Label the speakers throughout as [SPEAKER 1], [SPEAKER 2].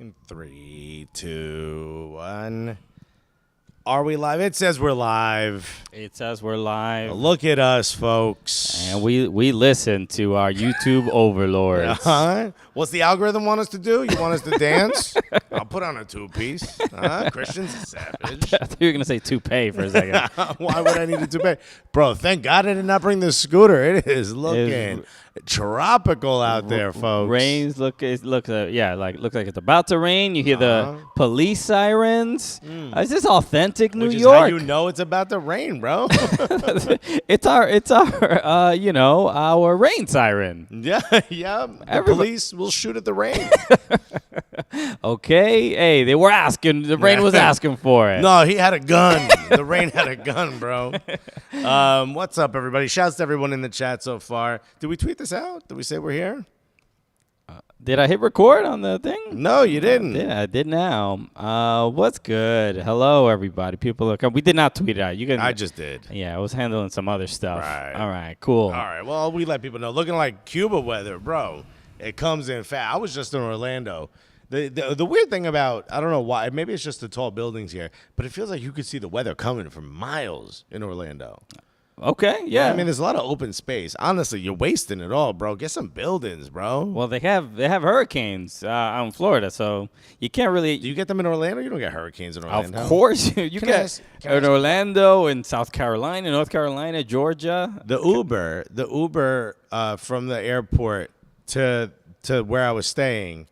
[SPEAKER 1] In 3, 2, 1. Are we live? It says we're live.
[SPEAKER 2] It says we're live.
[SPEAKER 1] Look at us, folks.
[SPEAKER 2] And we listen to our YouTube overlords.
[SPEAKER 1] Uh-huh. What's the algorithm want us to do? You want us to dance? I'll put on a two-piece. Christian's a savage.
[SPEAKER 2] I thought you were going to say toupee for a second.
[SPEAKER 1] Why would I need a toupee? Bro, thank God I did not bring the scooter. It is looking tropical out there, folks.
[SPEAKER 2] Rains looks like it's about to rain. You hear the police sirens. Is this authentic New
[SPEAKER 1] Which
[SPEAKER 2] York?
[SPEAKER 1] is how you know it's about to rain, bro.
[SPEAKER 2] It's our rain siren.
[SPEAKER 1] Yeah. The police will shoot at the rain.
[SPEAKER 2] Okay. Hey, they were asking. The rain was asking for it.
[SPEAKER 1] No, he had a gun. The rain had a gun, bro. What's up, everybody? Shouts to everyone in the chat so far. Did we tweet this out? Did we say we're here?
[SPEAKER 2] Did I hit record on the thing?
[SPEAKER 1] No, you didn't.
[SPEAKER 2] I did now. What's good? Hello, everybody. People look up. We did not tweet it out.
[SPEAKER 1] I just did.
[SPEAKER 2] Yeah, I was handling some other stuff.
[SPEAKER 1] Right.
[SPEAKER 2] All right, cool.
[SPEAKER 1] All right. Well, we let people know. Looking like Cuba weather, bro. It comes in fast. I was just in Orlando. The weird thing about, I don't know why, maybe it's just the tall buildings here, but it feels like you could see the weather coming from miles in Orlando.
[SPEAKER 2] Okay, yeah.
[SPEAKER 1] I mean, there's a lot of open space. Honestly, you're wasting it all, bro. Get some buildings, bro.
[SPEAKER 2] Well, they have hurricanes out in Florida, so you can't really.
[SPEAKER 1] Do you get them in Orlando? You don't get hurricanes in Orlando.
[SPEAKER 2] Of course, you get in Orlando, in South Carolina, North Carolina, Georgia.
[SPEAKER 1] The Uber from the airport to where I was staying.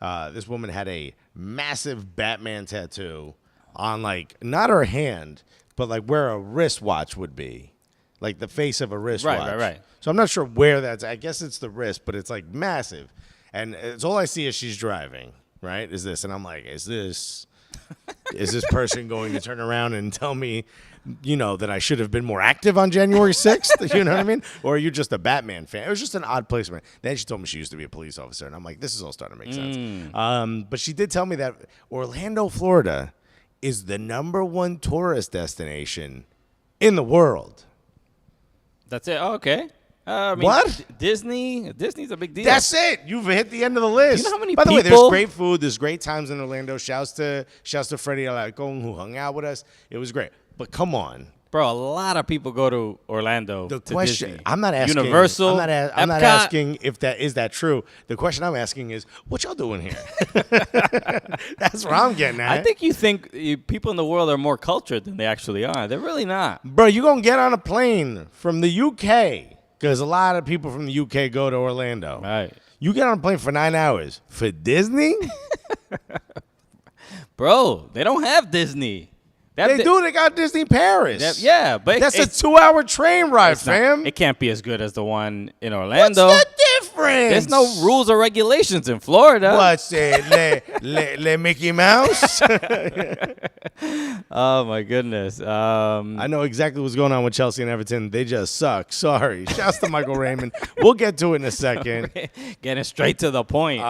[SPEAKER 1] This woman had a massive Batman tattoo on, like, not her hand, but like where a wristwatch would be. Like the face of a wristwatch.
[SPEAKER 2] Right.
[SPEAKER 1] So I'm not sure where that's. I guess it's the wrist, but it's like massive. And it's all I see is she's driving, right? Is this. And I'm like, is this person going to turn around and tell me, that I should have been more active on January 6th? You know what I mean? Or are you just a Batman fan? It was just an odd placement. Then she told me she used to be a police officer. And I'm like, this is all starting to make sense. But she did tell me that Orlando, Florida is the #1 tourist destination in the world.
[SPEAKER 2] That's it. Oh, okay.
[SPEAKER 1] What?
[SPEAKER 2] Disney's a big deal.
[SPEAKER 1] That's it. You've hit the end of the list.
[SPEAKER 2] Do you know how many
[SPEAKER 1] By the way, there's
[SPEAKER 2] people-
[SPEAKER 1] great food. There's great times in Orlando. Shouts to Freddie Alarcon, who hung out with us. It was great. But come on.
[SPEAKER 2] Bro, a lot of people go to Orlando.
[SPEAKER 1] The
[SPEAKER 2] to
[SPEAKER 1] question,
[SPEAKER 2] Disney.
[SPEAKER 1] I'm not asking.
[SPEAKER 2] Universal.
[SPEAKER 1] I'm not asking if that true. The question I'm asking is, what y'all doing here? That's what I'm getting at.
[SPEAKER 2] I think you think people in the world are more cultured than they actually are. They're really not.
[SPEAKER 1] Bro, you're going to get on a plane from the UK, because a lot of people from the UK go to Orlando.
[SPEAKER 2] Right.
[SPEAKER 1] You get on a plane for 9 hours for Disney?
[SPEAKER 2] Bro, they don't have Disney.
[SPEAKER 1] They do. They got Disney Paris.
[SPEAKER 2] Yeah, but
[SPEAKER 1] that's a 2-hour train ride, fam.
[SPEAKER 2] It can't be as good as the one in Orlando.
[SPEAKER 1] What's the difference?
[SPEAKER 2] There's no rules or regulations in Florida.
[SPEAKER 1] What's it? Le Mickey Mouse?
[SPEAKER 2] Oh, my goodness.
[SPEAKER 1] I know exactly what's going on with Chelsea and Everton. They just suck. Sorry. Shouts to Michael Raymond. We'll get to it in a second.
[SPEAKER 2] Getting straight to the point.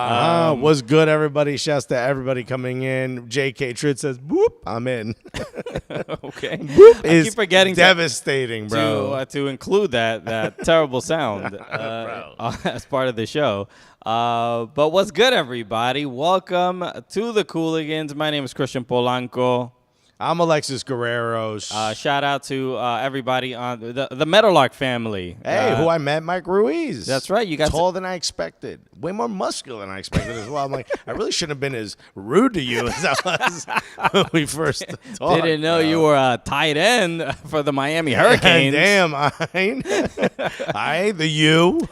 [SPEAKER 1] What's good, everybody? Shouts to everybody coming in. J.K. Trid says, boop, I'm in.
[SPEAKER 2] Okay.
[SPEAKER 1] Boop
[SPEAKER 2] I
[SPEAKER 1] is
[SPEAKER 2] keep forgetting
[SPEAKER 1] devastating, bro.
[SPEAKER 2] To include that terrible sound as part of the show. But what's good, everybody? Welcome to the Cooligans. My name is Christian Polanco.
[SPEAKER 1] I'm Alexis Guerreros.
[SPEAKER 2] Shout out to everybody on the Meadowlark family.
[SPEAKER 1] Hey, who I met, Mike Ruiz.
[SPEAKER 2] That's right. You got
[SPEAKER 1] taller than I expected. Way more muscular than I expected as well. I'm like, I really shouldn't have been as rude to you as I was when we first talked.
[SPEAKER 2] Didn't know you were a tight end for the Miami Hurricanes.
[SPEAKER 1] Damn, I the U.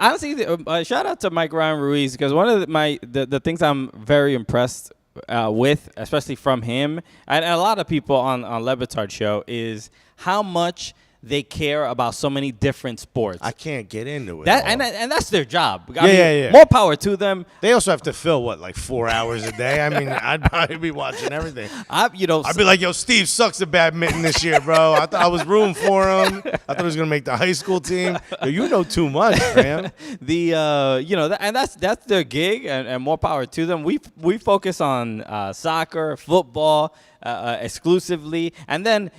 [SPEAKER 2] Honestly, shout out to Mike Ryan Ruiz, because one of the things I'm very impressed with, especially from him and a lot of people on Levitard show, is how much they care about so many different sports.
[SPEAKER 1] I can't get into it.
[SPEAKER 2] And that's their job.
[SPEAKER 1] Yeah.
[SPEAKER 2] More power to them.
[SPEAKER 1] They also have to fill, like 4 hours a day? I mean, I'd probably be watching everything. I'd be like, yo, Steve sucks at badminton this year, bro. I thought I was rooting for him. I thought he was going to make the high school team. Yo, you know too much, man.
[SPEAKER 2] And that's their gig, and more power to them. We focus on soccer, football, exclusively, and then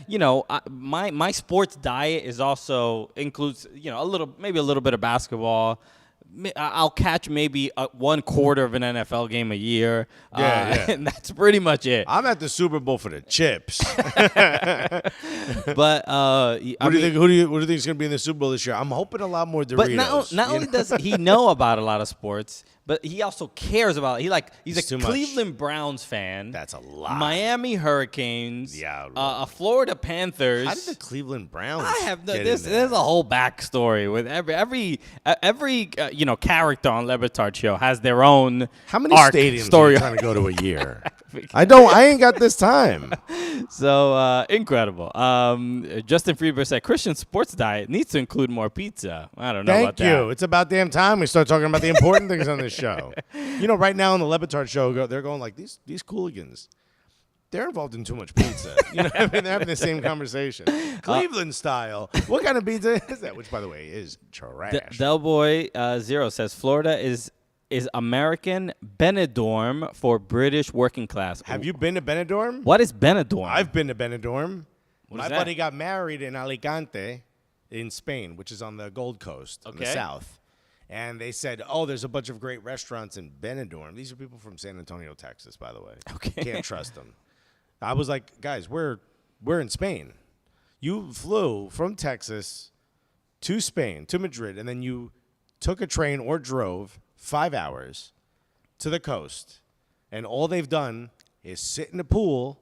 [SPEAKER 2] my sports diet is also includes maybe a little bit of basketball, I'll catch maybe 1/4 of an NFL game a year.
[SPEAKER 1] Yeah.
[SPEAKER 2] And that's pretty much it.
[SPEAKER 1] I'm at the Super Bowl for the chips.
[SPEAKER 2] But
[SPEAKER 1] What do you think is going to be in the Super Bowl this year? I'm hoping a lot more Doritos.
[SPEAKER 2] But not only does he know about a lot of sports, but he also cares about it. He's a Cleveland Browns fan.
[SPEAKER 1] That's a lot.
[SPEAKER 2] Miami Hurricanes.
[SPEAKER 1] Yeah.
[SPEAKER 2] Florida Panthers.
[SPEAKER 1] How did the Cleveland Browns?
[SPEAKER 2] I have
[SPEAKER 1] get
[SPEAKER 2] there's
[SPEAKER 1] in there?
[SPEAKER 2] a whole backstory with every character on Levitard show has their own.
[SPEAKER 1] How many
[SPEAKER 2] arc
[SPEAKER 1] stadiums
[SPEAKER 2] story
[SPEAKER 1] are you trying to go to a year? I ain't got this time.
[SPEAKER 2] So incredible. Justin Friedberg said Christian sports diet needs to include more pizza. I don't know about that.
[SPEAKER 1] Thank you. It's about damn time we start talking about the important things on this show. Right now on the Levitard show, they're going like these cooligans. They're involved in too much pizza. They're having the same conversation. Cleveland style. What kind of pizza is that? Which, by the way, is trash.
[SPEAKER 2] Del Boy Zero says Florida is American Benidorm for British working class.
[SPEAKER 1] Have you been to Benidorm?
[SPEAKER 2] What is Benidorm?
[SPEAKER 1] I've been to Benidorm. My
[SPEAKER 2] is that?
[SPEAKER 1] buddy got married in Alicante in Spain, which is on the Gold Coast in the south. And they said, there's a bunch of great restaurants in Benidorm. These are people from San Antonio, Texas, by the way.
[SPEAKER 2] Okay.
[SPEAKER 1] Can't trust them. I was like, guys, we're in Spain. You flew from Texas to Spain, to Madrid, and then you took a train or drove 5 hours to the coast. And all they've done is sit in the pool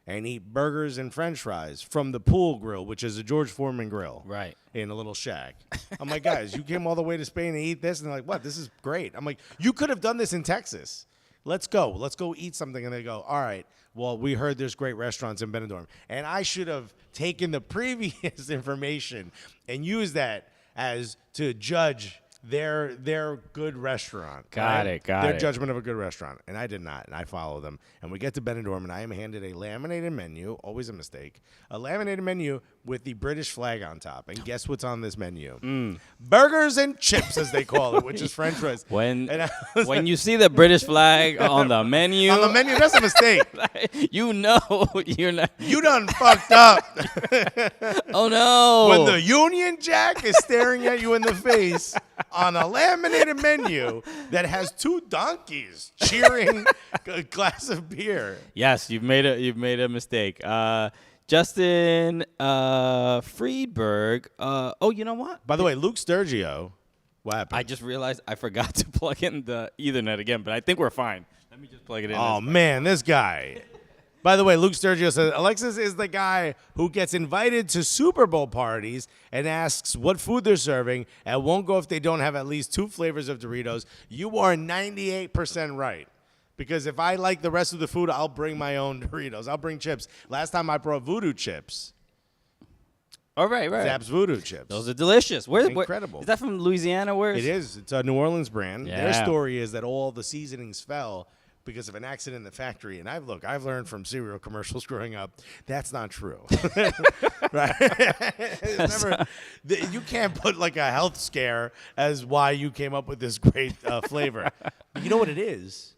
[SPEAKER 1] and eat burgers and french fries from the pool grill, which is a George Foreman grill.
[SPEAKER 2] Right.
[SPEAKER 1] In a little shack. I'm like, guys, you came all the way to Spain to eat this? And they're like, what? This is great. I'm like, you could have done this in Texas. Let's go. Let's go eat something. And they go, all right, well, we heard there's great restaurants in Benidorm. And I should have taken the previous information and used that as to judge their good restaurant.
[SPEAKER 2] Got it.
[SPEAKER 1] Their judgment of a good restaurant. And I did not. And I follow them. And we get to Benidorm, and I am handed a laminated menu, always a mistake, a laminated menu with the British flag on top. And guess what's on this menu? Burgers and chips, as they call it, which is French fries.
[SPEAKER 2] When you see the British flag on the menu.
[SPEAKER 1] On the menu, that's a mistake.
[SPEAKER 2] You're not.
[SPEAKER 1] You done fucked up.
[SPEAKER 2] Oh, no.
[SPEAKER 1] When the Union Jack is staring at you in the face on a laminated menu that has two donkeys cheering a glass of beer.
[SPEAKER 2] Yes, you've made a mistake. Justin Friedberg. You know what?
[SPEAKER 1] By the way, Luke Sturgio. What happened?
[SPEAKER 2] I just realized I forgot to plug in the Ethernet again, but I think we're fine. Let me just plug it in.
[SPEAKER 1] Oh, man, this guy. By the way, Luke Sturgio says, Alexis is the guy who gets invited to Super Bowl parties and asks what food they're serving and won't go if they don't have at least 2 flavors of Doritos. You are 98% right. Because if I like the rest of the food, I'll bring my own Doritos. I'll bring chips. Last time I brought Voodoo chips.
[SPEAKER 2] Oh, right.
[SPEAKER 1] Zapp's Voodoo chips.
[SPEAKER 2] Those are delicious.
[SPEAKER 1] Incredible.
[SPEAKER 2] Is that from Louisiana? Where
[SPEAKER 1] It is. It's a New Orleans brand.
[SPEAKER 2] Yeah.
[SPEAKER 1] Their story is that all the seasonings fell because of an accident in the factory. And I've learned from cereal commercials growing up, that's not true. Right? You can't put like a health scare as why you came up with this great flavor. But you know what it is?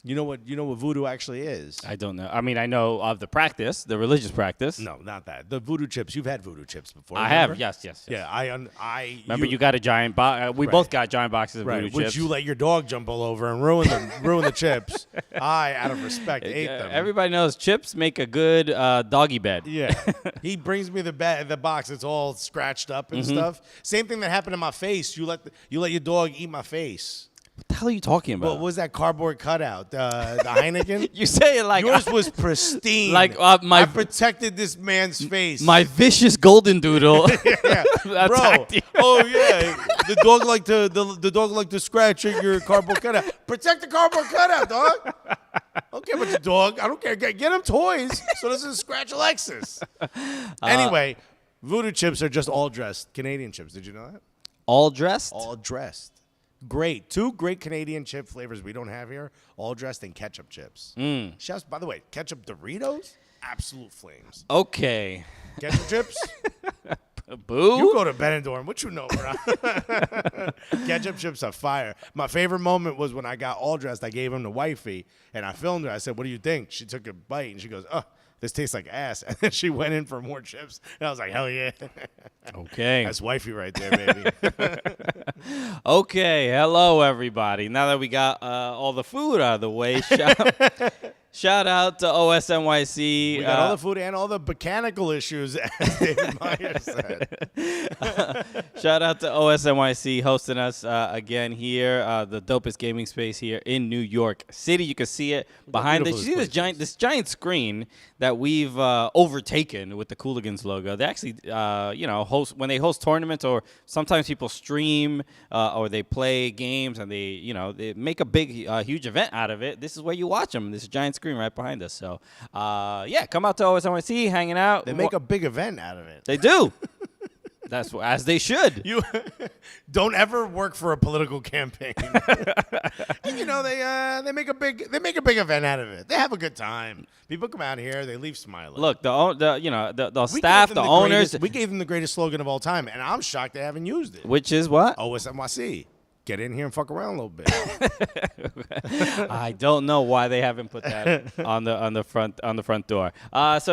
[SPEAKER 1] You know what voodoo actually is?
[SPEAKER 2] I don't know. I mean, I know of the practice, the religious practice.
[SPEAKER 1] No, not that. The voodoo chips. You've had voodoo chips before.
[SPEAKER 2] I
[SPEAKER 1] remember?
[SPEAKER 2] have. Yes.
[SPEAKER 1] Yeah, I
[SPEAKER 2] remember you got a giant box. We both got giant boxes of voodoo
[SPEAKER 1] which
[SPEAKER 2] chips.
[SPEAKER 1] you let your dog jump all over and ruin the chips. I, out of respect, ate them.
[SPEAKER 2] Everybody knows chips make a good doggy bed.
[SPEAKER 1] Yeah. He brings me the box. It's all scratched up and stuff. Same thing that happened to my face. You let your dog eat my face.
[SPEAKER 2] What the hell are you talking about?
[SPEAKER 1] What was that cardboard cutout? The Heineken?
[SPEAKER 2] You say it like
[SPEAKER 1] yours was pristine.
[SPEAKER 2] Like
[SPEAKER 1] I protected this man's face.
[SPEAKER 2] My vicious golden doodle.
[SPEAKER 1] Yeah. Bro. Oh yeah. The dog liked to scratch at your cardboard cutout. Protect the cardboard cutout, dog. I don't care about your dog. I don't care. Get him toys so it doesn't scratch Alexis. Anyway, voodoo chips are just all dressed Canadian chips. Did you know that?
[SPEAKER 2] All dressed?
[SPEAKER 1] All dressed. Great. 2 great Canadian chip flavors we don't have here, all dressed in ketchup chips. Chefs, by the way, ketchup Doritos, absolute flames.
[SPEAKER 2] Okay.
[SPEAKER 1] Ketchup chips?
[SPEAKER 2] Boo.
[SPEAKER 1] You go to Benidorm. What you know, bro? Ketchup chips are fire. My favorite moment was when I got all dressed. I gave him to wifey, and I filmed her. I said, "What do you think?" She took a bite, and she goes, "Oh, this tastes like ass." And then she went in for more chips, and I was like, "Hell yeah!"
[SPEAKER 2] Okay.
[SPEAKER 1] That's wifey right there, baby.
[SPEAKER 2] Okay. Hello, everybody. Now that we got all the food out of the way, shout out to OSNYC.
[SPEAKER 1] We got all the food and all the mechanical issues, as David Myers said.
[SPEAKER 2] Shout out to OSNYC hosting us again here, the dopest gaming space here in New York City. You can see it behind us. You see this giant screen that we've overtaken with the Cooligans logo. They actually, host when they host tournaments, or sometimes people stream or they play games, and they make a big, huge event out of it. This is where you watch them. This giant screen right behind us. So, come out to OSNYC, hanging out.
[SPEAKER 1] They make a big event out of it.
[SPEAKER 2] They do. That's as they should.
[SPEAKER 1] You don't ever work for a political campaign. They make a big event out of it. They have a good time. People come out here, they leave smiling.
[SPEAKER 2] Look, the staff, the owners.
[SPEAKER 1] We gave them the greatest slogan of all time, and I'm shocked they haven't used it.
[SPEAKER 2] Which is what?
[SPEAKER 1] OSNYC. Get in here and fuck around a little bit.
[SPEAKER 2] I don't know why they haven't put that on the front door. Shouts to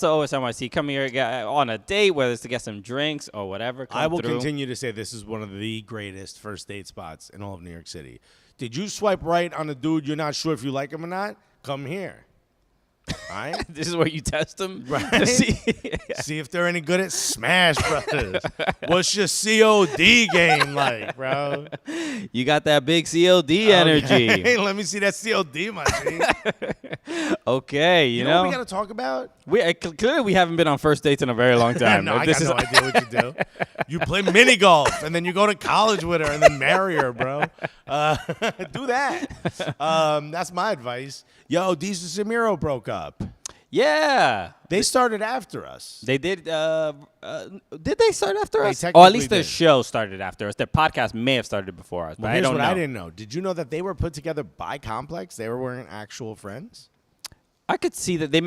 [SPEAKER 2] OSNYC. Come here on a date, whether it's to get some drinks or whatever.
[SPEAKER 1] I will continue to say this is one of the greatest first date spots in all of New York City. Did you swipe right on a dude you're not sure if you like him or not? Come here. All right?
[SPEAKER 2] This is where you test them,
[SPEAKER 1] right? See if they're any good at Smash Brothers. What's your COD game like, bro?
[SPEAKER 2] You got that big COD energy.
[SPEAKER 1] Hey, let me see that COD, my G.
[SPEAKER 2] Okay,
[SPEAKER 1] you know what we got to talk about?
[SPEAKER 2] Clearly we haven't been on first dates in a very long time.
[SPEAKER 1] No, I got no idea what you do. You play mini golf, and then you go to college with her, and then marry her, bro. Do that. That's my advice. Yo, Desus and Miro broke up.
[SPEAKER 2] Yeah.
[SPEAKER 1] They started after us.
[SPEAKER 2] They did. Did they start after us?
[SPEAKER 1] Or
[SPEAKER 2] at least the show started after us. Their podcast may have started before us, but
[SPEAKER 1] well, here's
[SPEAKER 2] I don't
[SPEAKER 1] what
[SPEAKER 2] know.
[SPEAKER 1] I didn't know. Did you know that they were put together by Complex? They weren't actual friends?
[SPEAKER 2] I could see that they're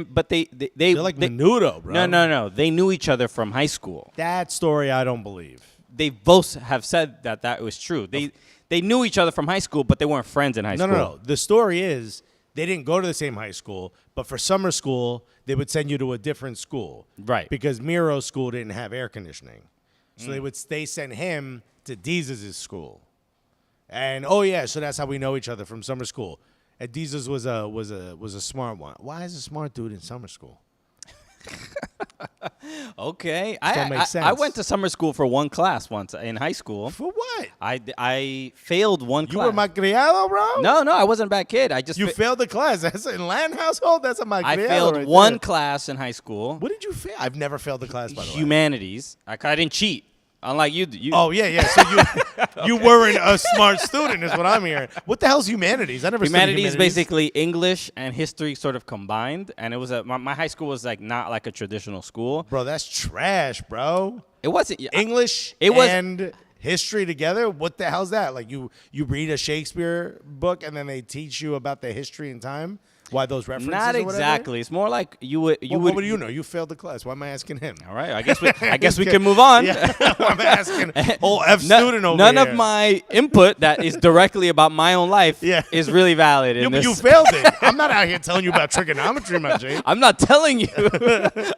[SPEAKER 1] like Menudo, bro.
[SPEAKER 2] No. They knew each other from high school.
[SPEAKER 1] That story I don't believe.
[SPEAKER 2] They both have said that was true. They knew each other from high school, but they weren't friends in high school.
[SPEAKER 1] No. The story is they didn't go to the same high school, but for summer school, they would send you to a different school.
[SPEAKER 2] Right.
[SPEAKER 1] Because Miro's school didn't have air conditioning. So they sent him to Deez's school. And so that's how we know each other from summer school. And Deez's was a smart one. Why is a smart dude in summer school?
[SPEAKER 2] Okay.
[SPEAKER 1] Don't make sense.
[SPEAKER 2] I went to summer school for one class once in high school.
[SPEAKER 1] For what?
[SPEAKER 2] I failed one class.
[SPEAKER 1] You were malcriado, bro?
[SPEAKER 2] No, I wasn't a bad kid.
[SPEAKER 1] You failed the class. That's in Land household. That's a malcriado.
[SPEAKER 2] I failed one class in high school.
[SPEAKER 1] What did you fail? I've never failed a class, by the way.
[SPEAKER 2] Humanities. I didn't cheat. Unlike you.
[SPEAKER 1] Oh, yeah. So you weren't a smart student is what I'm hearing. What the hell's humanities? I never studied humanities.
[SPEAKER 2] Humanities is basically English and history sort of combined. And it was my high school was not like a traditional school.
[SPEAKER 1] Bro, that's trash, bro.
[SPEAKER 2] It wasn't.
[SPEAKER 1] English and history together? What the hell's that? Like you read a Shakespeare book and then they teach you about the history and time? Why those references?
[SPEAKER 2] Not exactly. It's more like you would.
[SPEAKER 1] What would you know? You failed the class. Why am I asking him?
[SPEAKER 2] All right. I guess we can move on.
[SPEAKER 1] Yeah. I'm asking whole student over
[SPEAKER 2] none
[SPEAKER 1] here.
[SPEAKER 2] of my input that is directly about my own life is really valid.
[SPEAKER 1] You failed it. I'm not out here telling you about trigonometry, my G.
[SPEAKER 2] I'm not telling you.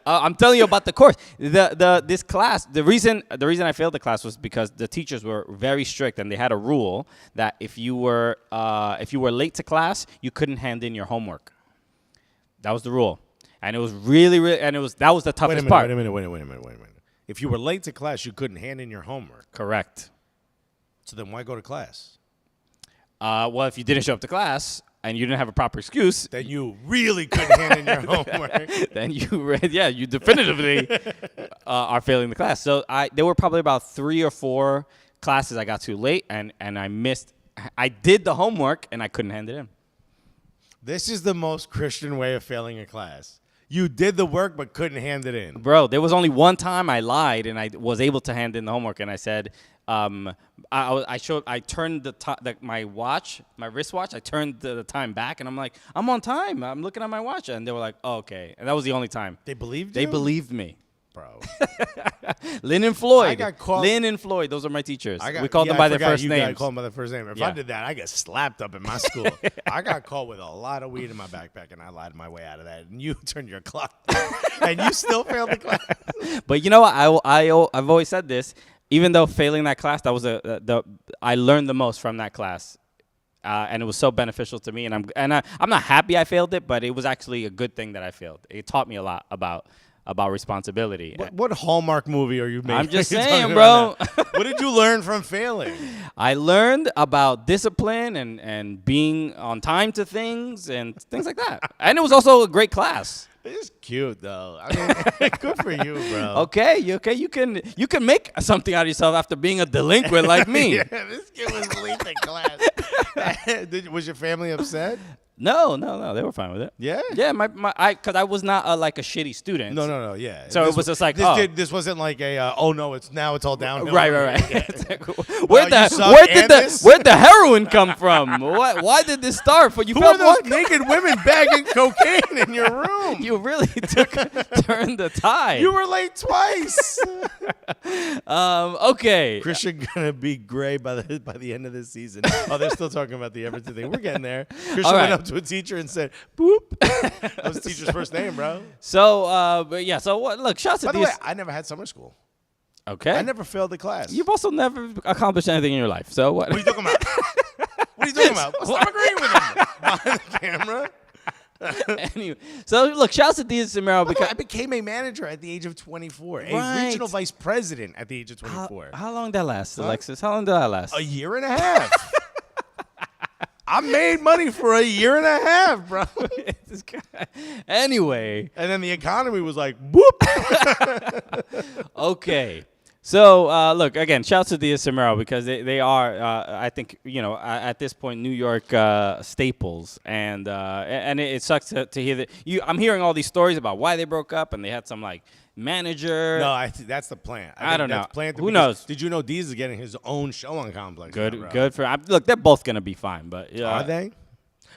[SPEAKER 2] I'm telling you about the course. This class. The reason I failed the class was because the teachers were very strict, and they had a rule that if you were late to class, you couldn't hand in your homework. That was the rule, and it was really, and that was the toughest part.
[SPEAKER 1] Wait a minute. If you were late to class, you couldn't hand in your homework.
[SPEAKER 2] Correct.
[SPEAKER 1] So then why go to class?
[SPEAKER 2] Well, if you didn't show up to class and you didn't have a proper excuse,
[SPEAKER 1] then you really couldn't hand in your homework.
[SPEAKER 2] Then you definitively are failing the class. So there were probably about 3 or 4 classes I got too late, and I missed. I did the homework and I couldn't hand it in.
[SPEAKER 1] This is the most Christian way of failing a class. You did the work but couldn't hand it in.
[SPEAKER 2] Bro, there was only one time I lied and I was able to hand in the homework, and I said, I turned my wristwatch. I turned the time back, and I'm like, I'm on time. I'm looking at my watch, and they were like, oh, okay. And that was the only time.
[SPEAKER 1] They believed you?
[SPEAKER 2] They believed me.
[SPEAKER 1] bro.
[SPEAKER 2] Lynn and Floyd.
[SPEAKER 1] I got caught.
[SPEAKER 2] Lynn and Floyd. Those are my teachers.
[SPEAKER 1] We
[SPEAKER 2] called them by their first
[SPEAKER 1] you
[SPEAKER 2] names.
[SPEAKER 1] You call them by their first name. If I did that, I get slapped up in my school. I got caught with a lot of weed in my backpack, and I lied my way out of that. And you turned your clock, and you still failed the class.
[SPEAKER 2] But you know what? I've always said this. Even though failing that class, that was I learned the most from that class. And it was so beneficial to me, and I'm not happy I failed it, but it was actually a good thing that I failed. It taught me a lot about responsibility.
[SPEAKER 1] What Hallmark movie are you making?
[SPEAKER 2] I'm just saying, bro.
[SPEAKER 1] What did you learn from failing?
[SPEAKER 2] I learned about discipline and being on time to things and things like that. And it was also a great class.
[SPEAKER 1] It's cute though. I mean, good for you, bro.
[SPEAKER 2] Okay. You can make something out of yourself after being a delinquent like me.
[SPEAKER 1] Yeah, this kid was late in class. Was your family upset?
[SPEAKER 2] No, they were fine with it.
[SPEAKER 1] Yeah?
[SPEAKER 2] Yeah, because I was not like a shitty student.
[SPEAKER 1] No, yeah.
[SPEAKER 2] So it was just like,
[SPEAKER 1] this wasn't like it's all downhill.
[SPEAKER 2] Right.
[SPEAKER 1] Yeah.
[SPEAKER 2] Where'd the heroin come from? Why did this start? For you?
[SPEAKER 1] Who are those naked women bagging cocaine in your room?
[SPEAKER 2] You really turned the tide.
[SPEAKER 1] You were late twice.
[SPEAKER 2] Okay.
[SPEAKER 1] Christian gonna be gray by the end of this season. Oh, they're still talking about the Everton thing. We're getting there. Christian went up to a teacher and said, "Boop." That was the teacher's first name, bro.
[SPEAKER 2] So, but yeah. So what? Look, shouts
[SPEAKER 1] By
[SPEAKER 2] to
[SPEAKER 1] the
[SPEAKER 2] these.
[SPEAKER 1] way, I never had summer school.
[SPEAKER 2] Okay.
[SPEAKER 1] I never failed the class.
[SPEAKER 2] You've also never accomplished anything in your life. So what?
[SPEAKER 1] What are you talking about? What are you talking about? Stop agreeing with him behind the camera.
[SPEAKER 2] Anyway, so look, shouts to Diaz Samaro because
[SPEAKER 1] I became a manager at the age of 24,
[SPEAKER 2] Right.
[SPEAKER 1] a regional vice president at the age of 24.
[SPEAKER 2] How long did that last, Alexis? How long did that last?
[SPEAKER 1] A year and a half. I made money for a year and a half, bro.
[SPEAKER 2] This guy. Anyway.
[SPEAKER 1] And then the economy was like, whoop.
[SPEAKER 2] Okay. So, look, again, shouts to Diaz Samaro because they are, I think, at this point, New York staples. And it sucks to hear that. I'm hearing all these stories about why they broke up and they had some, manager.
[SPEAKER 1] No, that's the plan.
[SPEAKER 2] I don't know.
[SPEAKER 1] Planned
[SPEAKER 2] Who knows?
[SPEAKER 1] Did you know Diaz is getting his own show on Complex?
[SPEAKER 2] Good for him. Look, they're both going to be fine. But
[SPEAKER 1] Are they?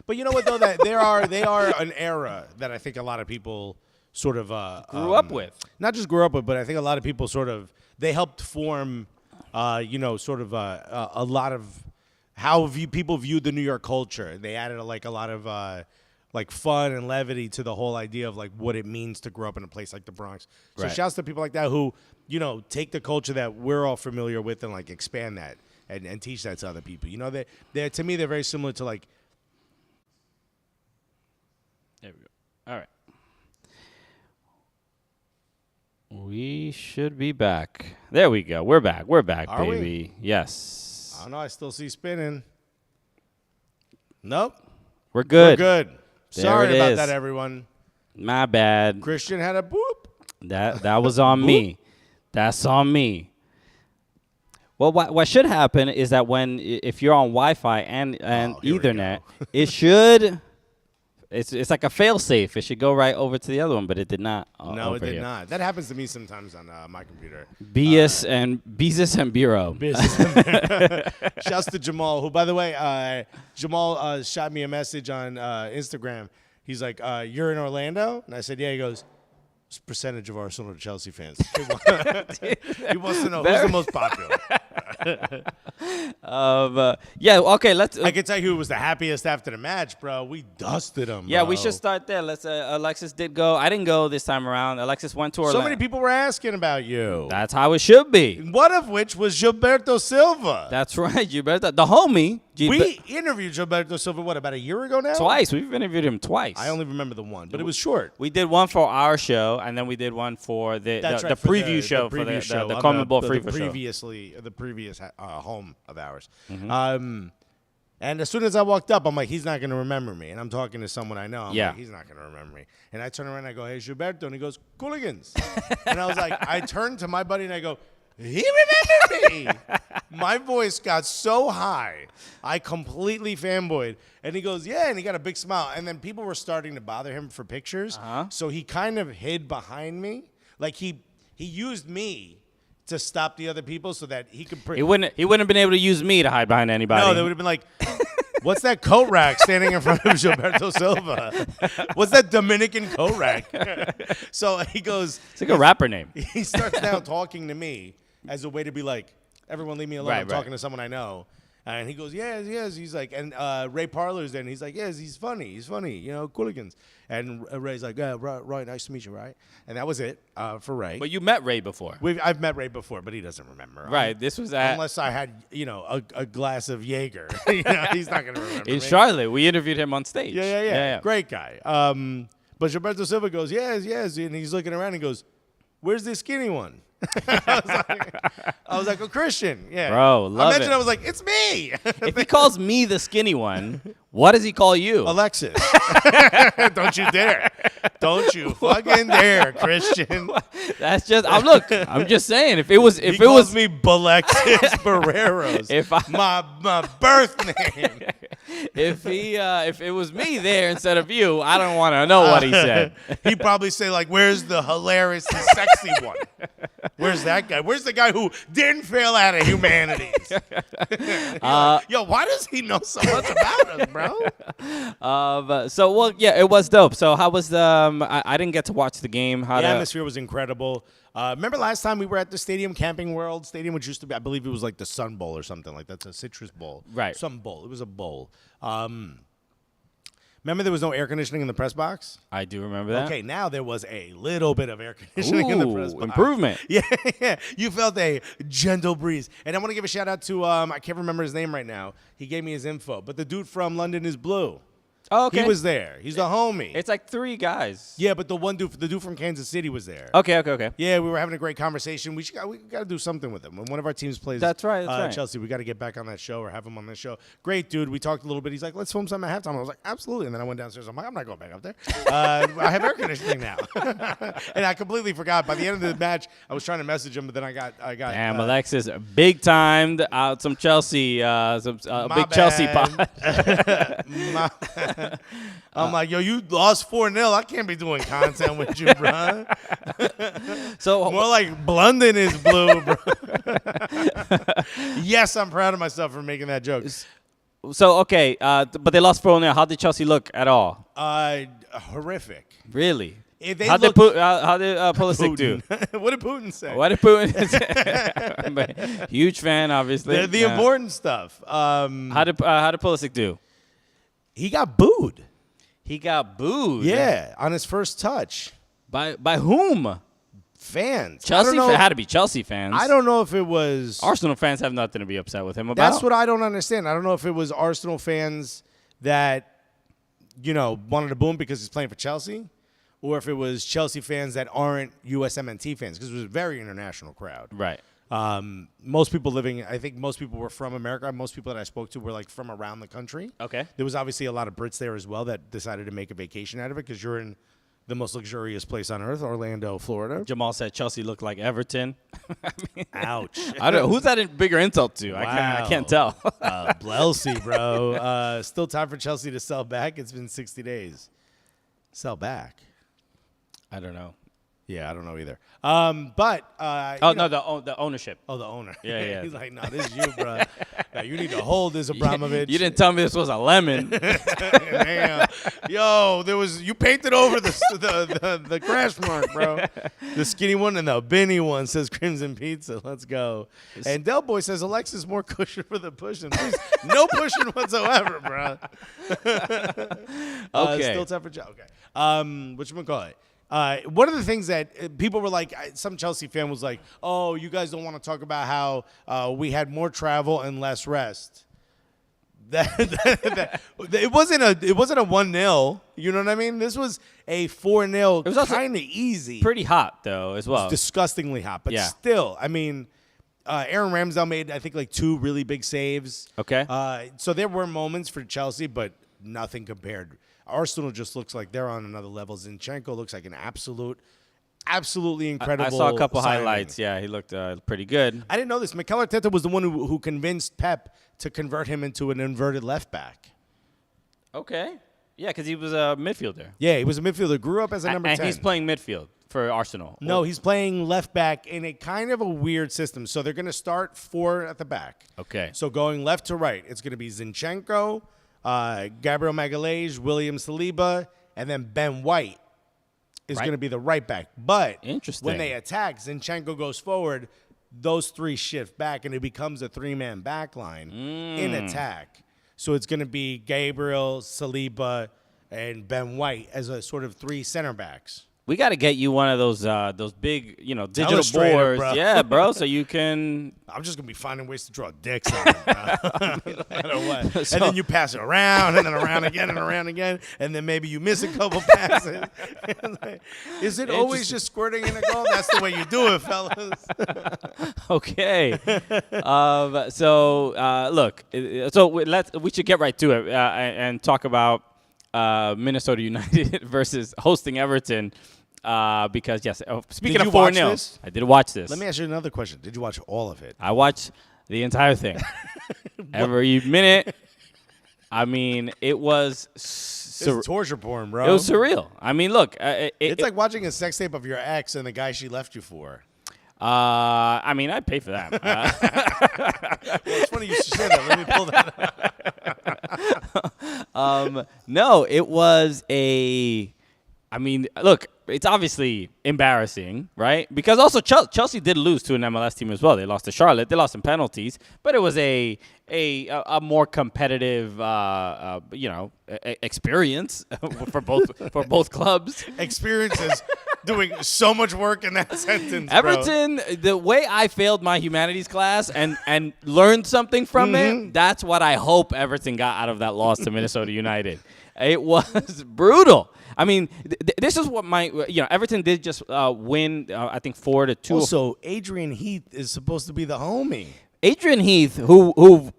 [SPEAKER 1] But you know what, though? That they are an era that I think a lot of people sort of
[SPEAKER 2] grew up with.
[SPEAKER 1] Not just grew up with, but I think a lot of people sort of, they helped form, sort of a lot of how people viewed the New York culture. They added a lot of fun and levity to the whole idea of what it means to grow up in a place like the Bronx. So
[SPEAKER 2] Right.
[SPEAKER 1] shouts to people like that who, take the culture that we're all familiar with and expand that and teach that to other people. They're to me, they're very similar to
[SPEAKER 2] There we go. All right. We should be back. There we go. We're back. We're back,
[SPEAKER 1] Are we?
[SPEAKER 2] baby. Yes.
[SPEAKER 1] I don't know. I still see spinning. Nope.
[SPEAKER 2] We're good.
[SPEAKER 1] We're good.
[SPEAKER 2] There
[SPEAKER 1] Sorry
[SPEAKER 2] it
[SPEAKER 1] about
[SPEAKER 2] is.
[SPEAKER 1] that, everyone.
[SPEAKER 2] My bad.
[SPEAKER 1] Christian had a boop.
[SPEAKER 2] That was on me. That's on me. Well, what should happen is that if you're on Wi-Fi and
[SPEAKER 1] here we
[SPEAKER 2] Ethernet, it should. It's like a fail-safe. It should go right over to the other one, but it did not.
[SPEAKER 1] No, it did
[SPEAKER 2] here.
[SPEAKER 1] not. That happens to me sometimes on my computer.
[SPEAKER 2] Bezus and Bureau.
[SPEAKER 1] Shouts to Jamal, who, by the way, Jamal shot me a message on Instagram. He's like, "You're in Orlando?" And I said, "Yeah." He goes, "What's the percentage of Arsenal to Chelsea fans?" He wants to know who's the most popular.
[SPEAKER 2] Yeah, okay,
[SPEAKER 1] I can tell you who was the happiest after the match, bro. We dusted him.
[SPEAKER 2] Yeah,
[SPEAKER 1] bro.
[SPEAKER 2] we should start there. Alexis did go. I didn't go this time around. Alexis went to Orlando.
[SPEAKER 1] So many people were asking about you.
[SPEAKER 2] That's how it should be.
[SPEAKER 1] One of which was Gilberto Silva.
[SPEAKER 2] That's right, Gilberto. The homie.
[SPEAKER 1] We interviewed Gilberto Silva, about a year ago now?
[SPEAKER 2] Twice. We've interviewed him twice.
[SPEAKER 1] I only remember the one, but it was short.
[SPEAKER 2] We did one for our show, and then we did one for the preview show for the CONMEBOL show.
[SPEAKER 1] The previous home of ours.
[SPEAKER 2] Mm-hmm.
[SPEAKER 1] And as soon as I walked up, I'm like, he's not going to remember me. And I'm talking to someone I know. I'm
[SPEAKER 2] Yeah.
[SPEAKER 1] like, he's not going to remember me. And I turn around and I go, "Hey, Gilberto." And he goes, "Cooligans." And I was like, I turned to my buddy and I go, "He remembered me." My voice got so high, I completely fanboyed. And he goes, "Yeah," and he got a big smile. And then people were starting to bother him for pictures. So he kind of hid behind me. He used me to stop the other people so that he could...
[SPEAKER 2] He wouldn't have been able to use me to hide behind anybody.
[SPEAKER 1] No, they would have been like... What's that coat rack standing in front of Gilberto Silva? What's that Dominican coat rack? So he goes.
[SPEAKER 2] It's like a rapper name.
[SPEAKER 1] He starts now talking to me as a way to be like, everyone leave me alone. I'm talking to someone I know. And he goes, yes. He's like, and Ray Parler's there. And he's like, yes, he's funny. You know, Cooligans. And Ray's like, yeah, right, nice to meet you, right? And that was it for Ray.
[SPEAKER 2] But you met Ray before.
[SPEAKER 1] I've met Ray before, but he doesn't remember.
[SPEAKER 2] Right, this was at...
[SPEAKER 1] Unless I had, a glass of Jaeger. He's not going to remember
[SPEAKER 2] In Charlotte, we interviewed him on stage.
[SPEAKER 1] Yeah. Great guy. But Gilberto Silva goes, yes. And he's looking around and goes, where's the skinny one? I was like, oh, Christian. Yeah.
[SPEAKER 2] Bro, love it.
[SPEAKER 1] I was like, it's me.
[SPEAKER 2] If he calls me the skinny one, what does he call you?
[SPEAKER 1] Alexis. Don't you dare. Don't you fucking dare, Christian.
[SPEAKER 2] That's just, I'm just saying, if it was
[SPEAKER 1] me Balexis Barreros, my birth name.
[SPEAKER 2] If it was me there instead of you, I don't want to know what he said.
[SPEAKER 1] He'd probably say, like, where's the hilarious and sexy one? Where's that guy? Where's the guy who didn't fail out of humanities? Yo, why does he know so much about us, bro?
[SPEAKER 2] It was dope. So how was the? I didn't get to watch the game.
[SPEAKER 1] The atmosphere was incredible. Remember last time we were at the stadium, Camping World Stadium, which used to be, I believe it was like the Sun Bowl or something like that's a citrus bowl.
[SPEAKER 2] Right.
[SPEAKER 1] Some bowl. It was a bowl. Remember there was no air conditioning in the press box?
[SPEAKER 2] I do remember that.
[SPEAKER 1] Okay, now there was a little bit of air conditioning in the press box.
[SPEAKER 2] Improvement.
[SPEAKER 1] Yeah. You felt a gentle breeze. And I want to give a shout out to, I can't remember his name right now. He gave me his info. But the dude from London is Blue.
[SPEAKER 2] Oh, okay.
[SPEAKER 1] He was there. He's the homie.
[SPEAKER 2] It's like 3 guys.
[SPEAKER 1] Yeah, but the dude from Kansas City was there.
[SPEAKER 2] Okay.
[SPEAKER 1] Yeah, we were having a great conversation. We got to do something with him. When one of our teams plays
[SPEAKER 2] that's right.
[SPEAKER 1] Chelsea, we got to get back on that show or have him on that show. Great dude. We talked a little bit. He's like, let's film something at halftime. I was like, absolutely. And then I went downstairs. I'm like, I'm not going back up there. I have air conditioning now. And I completely forgot. By the end of the match, I was trying to message him, but then I got.
[SPEAKER 2] Damn, Alexis, big timed out some Chelsea, big Chelsea pod.
[SPEAKER 1] I'm like, yo, you lost 4-0. I can't be doing content with you, bro.
[SPEAKER 2] So
[SPEAKER 1] more like Blunden is blue, bro. Yes, I'm proud of myself for making that joke.
[SPEAKER 2] So okay, but they lost 4-0. How did Chelsea look at all?
[SPEAKER 1] Horrific. Really?
[SPEAKER 2] How did Pulisic do?
[SPEAKER 1] What did Putin say?
[SPEAKER 2] Huge fan, obviously.
[SPEAKER 1] The important stuff.
[SPEAKER 2] How did Pulisic do?
[SPEAKER 1] He got booed.
[SPEAKER 2] He got booed.
[SPEAKER 1] Yeah, on his first touch.
[SPEAKER 2] By whom?
[SPEAKER 1] Fans.
[SPEAKER 2] Chelsea had to be Chelsea fans.
[SPEAKER 1] I don't know if it was
[SPEAKER 2] Arsenal fans have nothing to be upset with him about.
[SPEAKER 1] That's what I don't understand. I don't know if it was Arsenal fans that wanted to boo him because he's playing for Chelsea, or if it was Chelsea fans that aren't USMNT fans, because it was a very international crowd.
[SPEAKER 2] Right.
[SPEAKER 1] Most people I think most people were from America. Most people that I spoke to were like from around the country.
[SPEAKER 2] Okay.
[SPEAKER 1] There was obviously a lot of Brits there as well that decided to make a vacation out of it because you're in the most luxurious place on earth, Orlando, Florida.
[SPEAKER 2] Jamal said Chelsea looked like Everton.
[SPEAKER 1] Ouch.
[SPEAKER 2] I don't. Who's that a bigger insult to?
[SPEAKER 1] Wow.
[SPEAKER 2] I can't tell.
[SPEAKER 1] Blelsey, bro. Still time for Chelsea to sell back. It's been 60 days. Sell back.
[SPEAKER 2] I don't know.
[SPEAKER 1] Yeah, I don't know either.
[SPEAKER 2] The ownership.
[SPEAKER 1] Oh, the owner.
[SPEAKER 2] Yeah.
[SPEAKER 1] He's like, no, this is you, bro. Now, you need to hold this, Abramovich.
[SPEAKER 2] You didn't tell me this was a lemon.
[SPEAKER 1] Damn. Yo, you painted over the crash mark, bro. The skinny one and the Benny one says Crimson Pizza. Let's go. And Del Boy says Alexis more cushion for the pushing. Please, no pushing whatsoever, bro.
[SPEAKER 2] Okay.
[SPEAKER 1] Still tough for Joe. Okay. Whatchamacallit? One of the things that people were like, some Chelsea fan was like, oh, you guys don't want to talk about how we had more travel and less rest. It wasn't a 1-0. You know what I mean? This was a 4-0. It was kind of easy.
[SPEAKER 2] Pretty hot, though, as well.
[SPEAKER 1] It was disgustingly hot. But still, I mean, Aaron Ramsdale made, I think, like 2 really big saves.
[SPEAKER 2] Okay.
[SPEAKER 1] So there were moments for Chelsea, but nothing compared. Arsenal just looks like they're on another level. Zinchenko looks like an absolutely incredible.
[SPEAKER 2] I saw a couple
[SPEAKER 1] signing.
[SPEAKER 2] highlights. Yeah, he looked pretty good.
[SPEAKER 1] I didn't know this. Mikel Arteta was the one who convinced Pep to convert him into an inverted left back.
[SPEAKER 2] Okay. Yeah, because he was a midfielder.
[SPEAKER 1] Yeah, he was a midfielder. Grew up as a number 10.
[SPEAKER 2] And he's playing midfield for Arsenal.
[SPEAKER 1] No, he's playing left back in a kind of a weird system. So they're going to start 4 at the back.
[SPEAKER 2] Okay.
[SPEAKER 1] So going left to right, it's going to be Zinchenko, Gabriel Magalhaes, William Saliba, and then Ben White is going to be the right back. But
[SPEAKER 2] Interesting.
[SPEAKER 1] when they attack, Zinchenko goes forward, those three shift back, and it becomes a three-man back line in attack. So it's going to be Gabriel, Saliba, and Ben White as a sort of three center backs.
[SPEAKER 2] We got to get you one of those big, digital
[SPEAKER 1] Illustrator,
[SPEAKER 2] boards.
[SPEAKER 1] bro.
[SPEAKER 2] Yeah, bro, so you can.
[SPEAKER 1] I'm just going to be finding ways to draw dicks on it, bro. No matter what.
[SPEAKER 2] So-
[SPEAKER 1] And then you pass it around, and then around again, and around again, and then maybe you miss a couple passes. Is it always just squirting in a goal? That's the way you do it, fellas.
[SPEAKER 2] Okay. Look. So we should get right to it and talk about Minnesota United versus hosting Everton. Because yes, speaking
[SPEAKER 1] Did
[SPEAKER 2] of
[SPEAKER 1] you watch
[SPEAKER 2] 4-0,
[SPEAKER 1] this?
[SPEAKER 2] I did watch this.
[SPEAKER 1] Let me ask you another question. Did you watch all of it?
[SPEAKER 2] I watched the entire thing, every minute. I mean, it was
[SPEAKER 1] It's torture porn, bro.
[SPEAKER 2] it was surreal. I mean, look,
[SPEAKER 1] It's like watching a sex tape of your ex and the guy she left you for.
[SPEAKER 2] I mean, I'd pay for that.
[SPEAKER 1] Well, it's funny you should say that. Let me pull that up.
[SPEAKER 2] No, it was I mean, look, it's obviously embarrassing, right? Because also Chelsea did lose to an MLS team as well. They lost to Charlotte. They lost in penalties, but it was a more competitive, experience for both clubs.
[SPEAKER 1] Experiences doing so much work in that sentence, bro.
[SPEAKER 2] Everton, the way I failed my humanities class and learned something from it, that's what I hope Everton got out of that loss to Minnesota United. It was brutal. I mean, this is what Everton did just win, I think 4-2.
[SPEAKER 1] Also, Adrian Heath is supposed to be the homie.
[SPEAKER 2] Adrian Heath, whose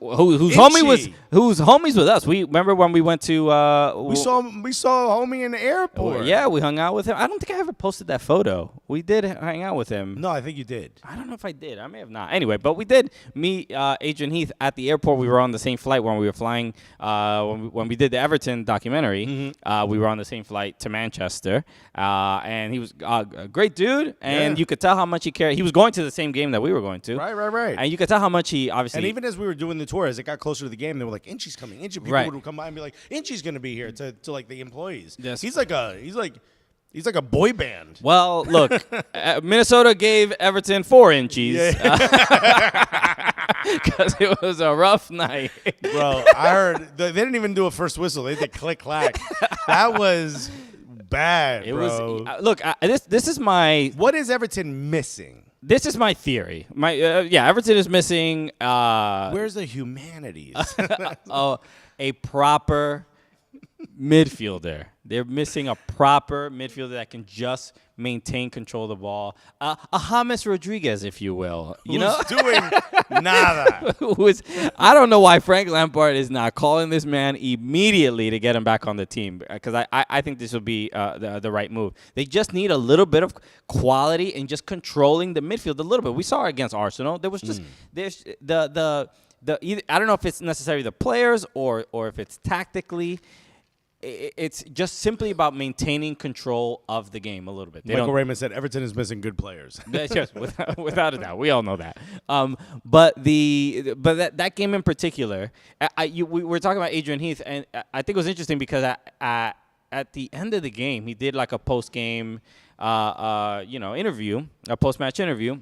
[SPEAKER 2] homies with us. We remember when we went to
[SPEAKER 1] We saw homie in the airport.
[SPEAKER 2] yeah, we hung out with him. I don't think I ever posted that photo. We did hang out with him.
[SPEAKER 1] No, I think you did.
[SPEAKER 2] I don't know if I did. I may have not. Anyway, but we did meet Adrian Heath at the airport. We were on the same flight when we were flying. When we did the Everton documentary, we were on the same flight to Manchester. And he was a great dude. And you could tell how much he cared. He was going to the same game that we were going to.
[SPEAKER 1] Right.
[SPEAKER 2] And you could tell how much he obviously.
[SPEAKER 1] And even as we were doing the tour, as it got closer to the game, they were like, Inchy's coming. Inchy. People would come by and be like, Inchy's going to be here to like the employees.
[SPEAKER 2] Yes.
[SPEAKER 1] He's like a boy band.
[SPEAKER 2] Well, look, Minnesota gave Everton 4 inches because it was a rough night.
[SPEAKER 1] Bro, I heard they didn't even do a first whistle. They did click clack. That was bad, bro.
[SPEAKER 2] Look, this is my.
[SPEAKER 1] What is Everton missing?
[SPEAKER 2] This is my theory. Everton is missing.
[SPEAKER 1] Where's the humanities?
[SPEAKER 2] A proper midfielder. They're missing a proper midfielder that can just maintain control of the ball. A James Rodriguez, if you will.
[SPEAKER 1] Who's doing nada.
[SPEAKER 2] I don't know why Frank Lampard is not calling this man immediately to get him back on the team, because I think this will be the right move. They just need a little bit of quality and just controlling the midfield a little bit. We saw it against Arsenal. There was just there's I don't know if it's necessarily the players or if it's tactically. It's just simply about maintaining control of the game a little bit.
[SPEAKER 1] Michael Raymond said Everton is missing good players.
[SPEAKER 2] Just without a doubt, we all know that. But that game in particular, we were talking about Adrian Heath, and I think it was interesting because at the end of the game, he did like a post game, interview, a post match interview,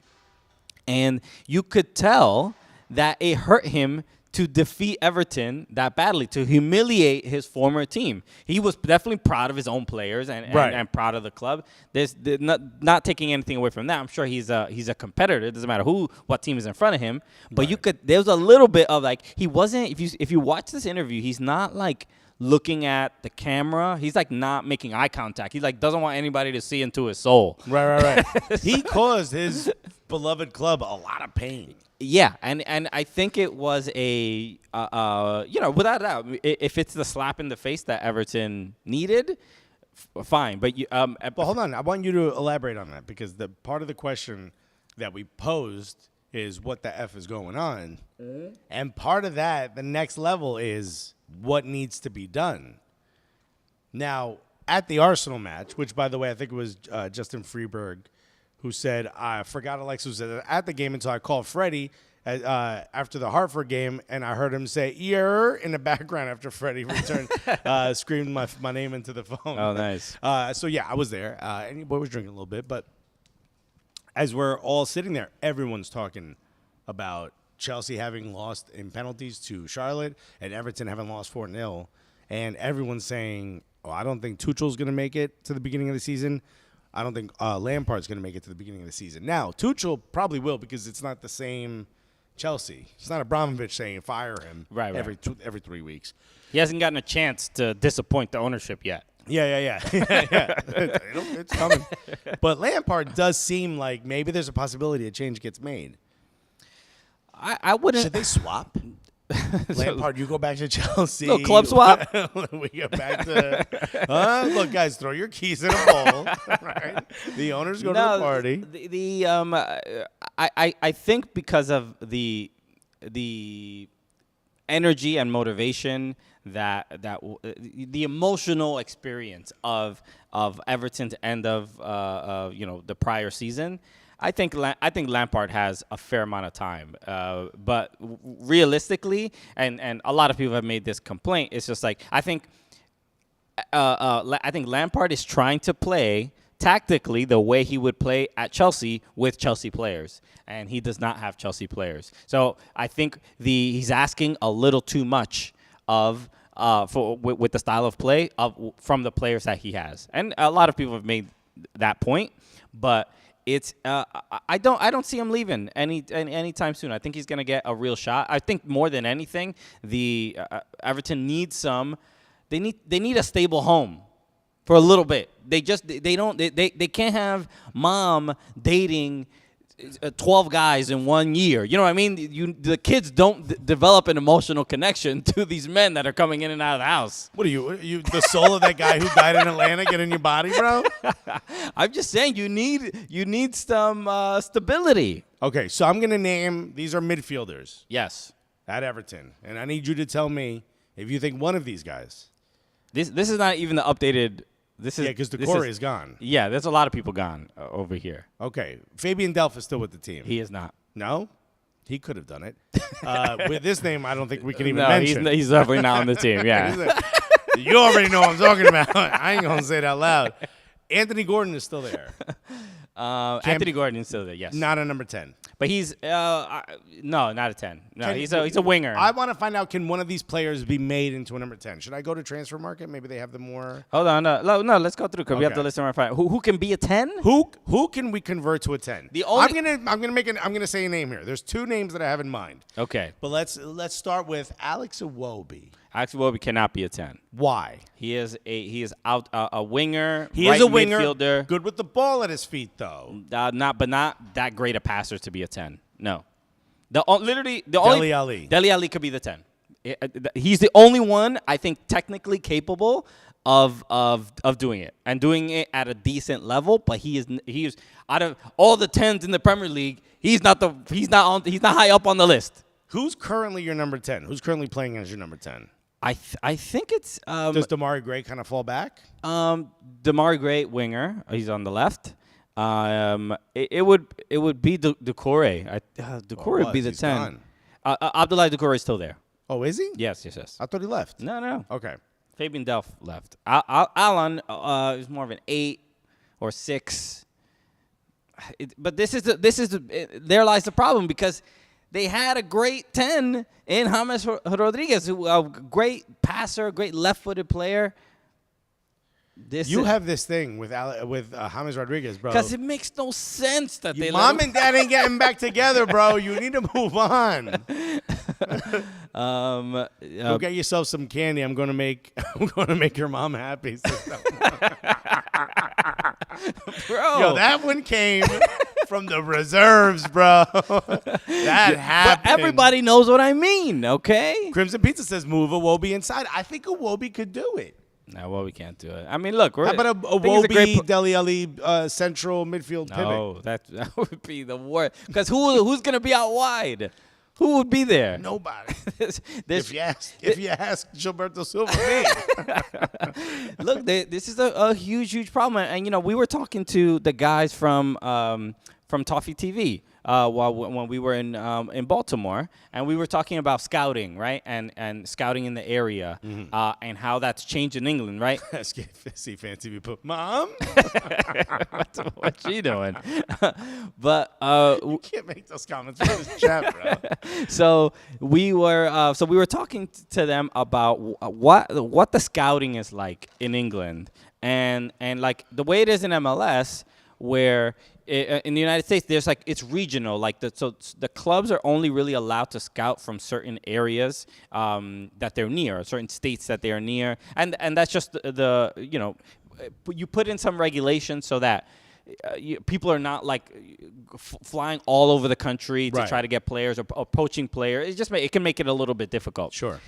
[SPEAKER 2] and you could tell that it hurt him to defeat Everton that badly, to humiliate his former team. He was definitely proud of his own players and proud of the club. There's not taking anything away from that. I'm sure he's a competitor. It doesn't matter what team is in front of him. But there was a little bit of like, he wasn't, if you watch this interview, he's not like looking at the camera. He's like not making eye contact. He like doesn't want anybody to see into his soul.
[SPEAKER 1] Right. He caused his beloved club a lot of pain.
[SPEAKER 2] Yeah, and I think it was without a doubt, if it's the slap in the face that Everton needed, fine. But
[SPEAKER 1] hold on, I want you to elaborate on that, because the part of the question that we posed is what the F is going on, and part of that, the next level, is what needs to be done. Now, at the Arsenal match, which by the way I think it was Justin Freeberg who said, I forgot Alexa, who said at the game until I called Freddie, after the Hartford game, and I heard him say "ear" in the background after Freddie returned, screamed my name into the phone.
[SPEAKER 2] Oh, nice.
[SPEAKER 1] So yeah, I was there. And your boy was drinking a little bit, but as we're all sitting there, everyone's talking about Chelsea having lost in penalties to Charlotte and Everton having lost 4-0. And everyone's saying, oh, I don't think Tuchel's going to make it to the beginning of the season. I don't think Lampard's going to make it to the beginning of the season. Now, Tuchel probably will because it's not the same Chelsea. It's not Abramovich saying fire him every 3 weeks.
[SPEAKER 2] He hasn't gotten a chance to disappoint the ownership yet.
[SPEAKER 1] Yeah. It's coming. But Lampard does seem like maybe there's a possibility a change gets made.
[SPEAKER 2] I wouldn't.
[SPEAKER 1] Should they swap? Lampard, you go back to Chelsea.
[SPEAKER 2] Little club swap.
[SPEAKER 1] We go back to. Look, guys, throw your keys in a bowl. Right? The owners go to the party.
[SPEAKER 2] I think because of the energy and motivation that the emotional experience of Everton's end of the prior season. I think Lampard has a fair amount of time, but realistically, and a lot of people have made this complaint. It's just like I think Lampard is trying to play tactically the way he would play at Chelsea with Chelsea players, and he does not have Chelsea players. So I think he's asking a little too much of with the style of play from the players that he has, and a lot of people have made that point, but. It's I don't see him leaving anytime soon. I think he's going to get a real shot. I think more than anything, the Everton needs they need a stable home for a little bit. They can't have mom dating 12 guys in 1 year. You know what I mean? The kids don't develop an emotional connection to these men that are coming in and out of the house.
[SPEAKER 1] What are you the soul of that guy who died in Atlanta get in your body, bro?
[SPEAKER 2] I'm just saying you need some stability.
[SPEAKER 1] Okay, so I'm going to name, these are midfielders.
[SPEAKER 2] Yes.
[SPEAKER 1] At Everton. And I need you to tell me if you think one of these guys.
[SPEAKER 2] This is not even the updated.
[SPEAKER 1] Because Decore is gone.
[SPEAKER 2] Yeah, there's a lot of people gone over here.
[SPEAKER 1] Okay. Fabian Delph is still with the team.
[SPEAKER 2] He is not.
[SPEAKER 1] No? He could have done it. With this name, I don't think we can even mention.
[SPEAKER 2] He's definitely not on the team, yeah.
[SPEAKER 1] You already know what I'm talking about. I ain't going to say it out loud. Anthony Gordon is still there.
[SPEAKER 2] Anthony Gordon is still there, yes.
[SPEAKER 1] Not a number 10.
[SPEAKER 2] But he's no, not a 10. No, he's a winger.
[SPEAKER 1] I want to find out, can one of these players be made into a number 10? Should I go to Transfer Market? Maybe they have the more.
[SPEAKER 2] Hold on, no, let's go through because we have to listen to our fight. Who can be a 10?
[SPEAKER 1] Who can we convert to a 10? I'm gonna say a name here. There's two names that I have in mind.
[SPEAKER 2] Okay,
[SPEAKER 1] but let's start with Alex Iwobi.
[SPEAKER 2] Alex Iwobi cannot be a 10.
[SPEAKER 1] Why?
[SPEAKER 2] He is a winger.
[SPEAKER 1] He is a winger.
[SPEAKER 2] Midfielder.
[SPEAKER 1] Good with the ball at his feet, though.
[SPEAKER 2] Not that great a passer to be a 10. No. Dele
[SPEAKER 1] Alli.
[SPEAKER 2] Dele Alli could be the 10. He's the only one I think technically capable of doing it and doing it at a decent level. But he is out of all the 10s in the Premier League, he's not high up on the list.
[SPEAKER 1] Who's currently your number 10? Who's currently playing as your number 10?
[SPEAKER 2] I think it's
[SPEAKER 1] does Damari Gray kind of fall back?
[SPEAKER 2] Damari Gray, winger. He's on the left. It would be Decore. Decore would be the 10. Abdoulaye Decore is still there.
[SPEAKER 1] Oh, is he?
[SPEAKER 2] Yes.
[SPEAKER 1] I thought he left.
[SPEAKER 2] No.
[SPEAKER 1] Okay.
[SPEAKER 2] Fabian Delph left. Alan is more of an 8 or 6. But there lies the problem because they had a great 10 in James Rodriguez, a great passer, great left-footed player. You
[SPEAKER 1] have this thing with James Rodriguez, bro.
[SPEAKER 2] Because it makes no sense that
[SPEAKER 1] mom and dad ain't getting back together, bro. You need to move on. Go get yourself some candy. I'm gonna make your mom happy.
[SPEAKER 2] Bro,
[SPEAKER 1] yo, that one came from the reserves, bro. That happened.
[SPEAKER 2] But everybody knows what I mean, okay?
[SPEAKER 1] Crimson Pizza says move Iwobi inside. I think Iwobi could do it.
[SPEAKER 2] No, well, we can't do it. I mean, look,
[SPEAKER 1] how about a Iwobi, Dele Alli, central midfield pivot?
[SPEAKER 2] No, that would be the worst. Because who's going to be out wide? Who would be there?
[SPEAKER 1] Nobody. If you ask Gilberto Silva, me.
[SPEAKER 2] Look, this is a huge problem. And, we were talking to the guys from from Toffee TV when we were in Baltimore, and we were talking about scouting, right, and scouting in the area, and how that's changed in England, right?
[SPEAKER 1] See fancy we put mom.
[SPEAKER 2] What's she doing? But
[SPEAKER 1] you can't make those comments in this chat, bro.
[SPEAKER 2] So we were talking to them about what the scouting is like in England, and like the way it is in MLS, where in the United States, there's like it's regional. Like so the clubs are only really allowed to scout from certain areas that they're near, certain states that they are near, and that's just the you put in some regulations so that people are not like flying all over the country to try to get players or poaching players. It can make it a little bit difficult.
[SPEAKER 1] Sure.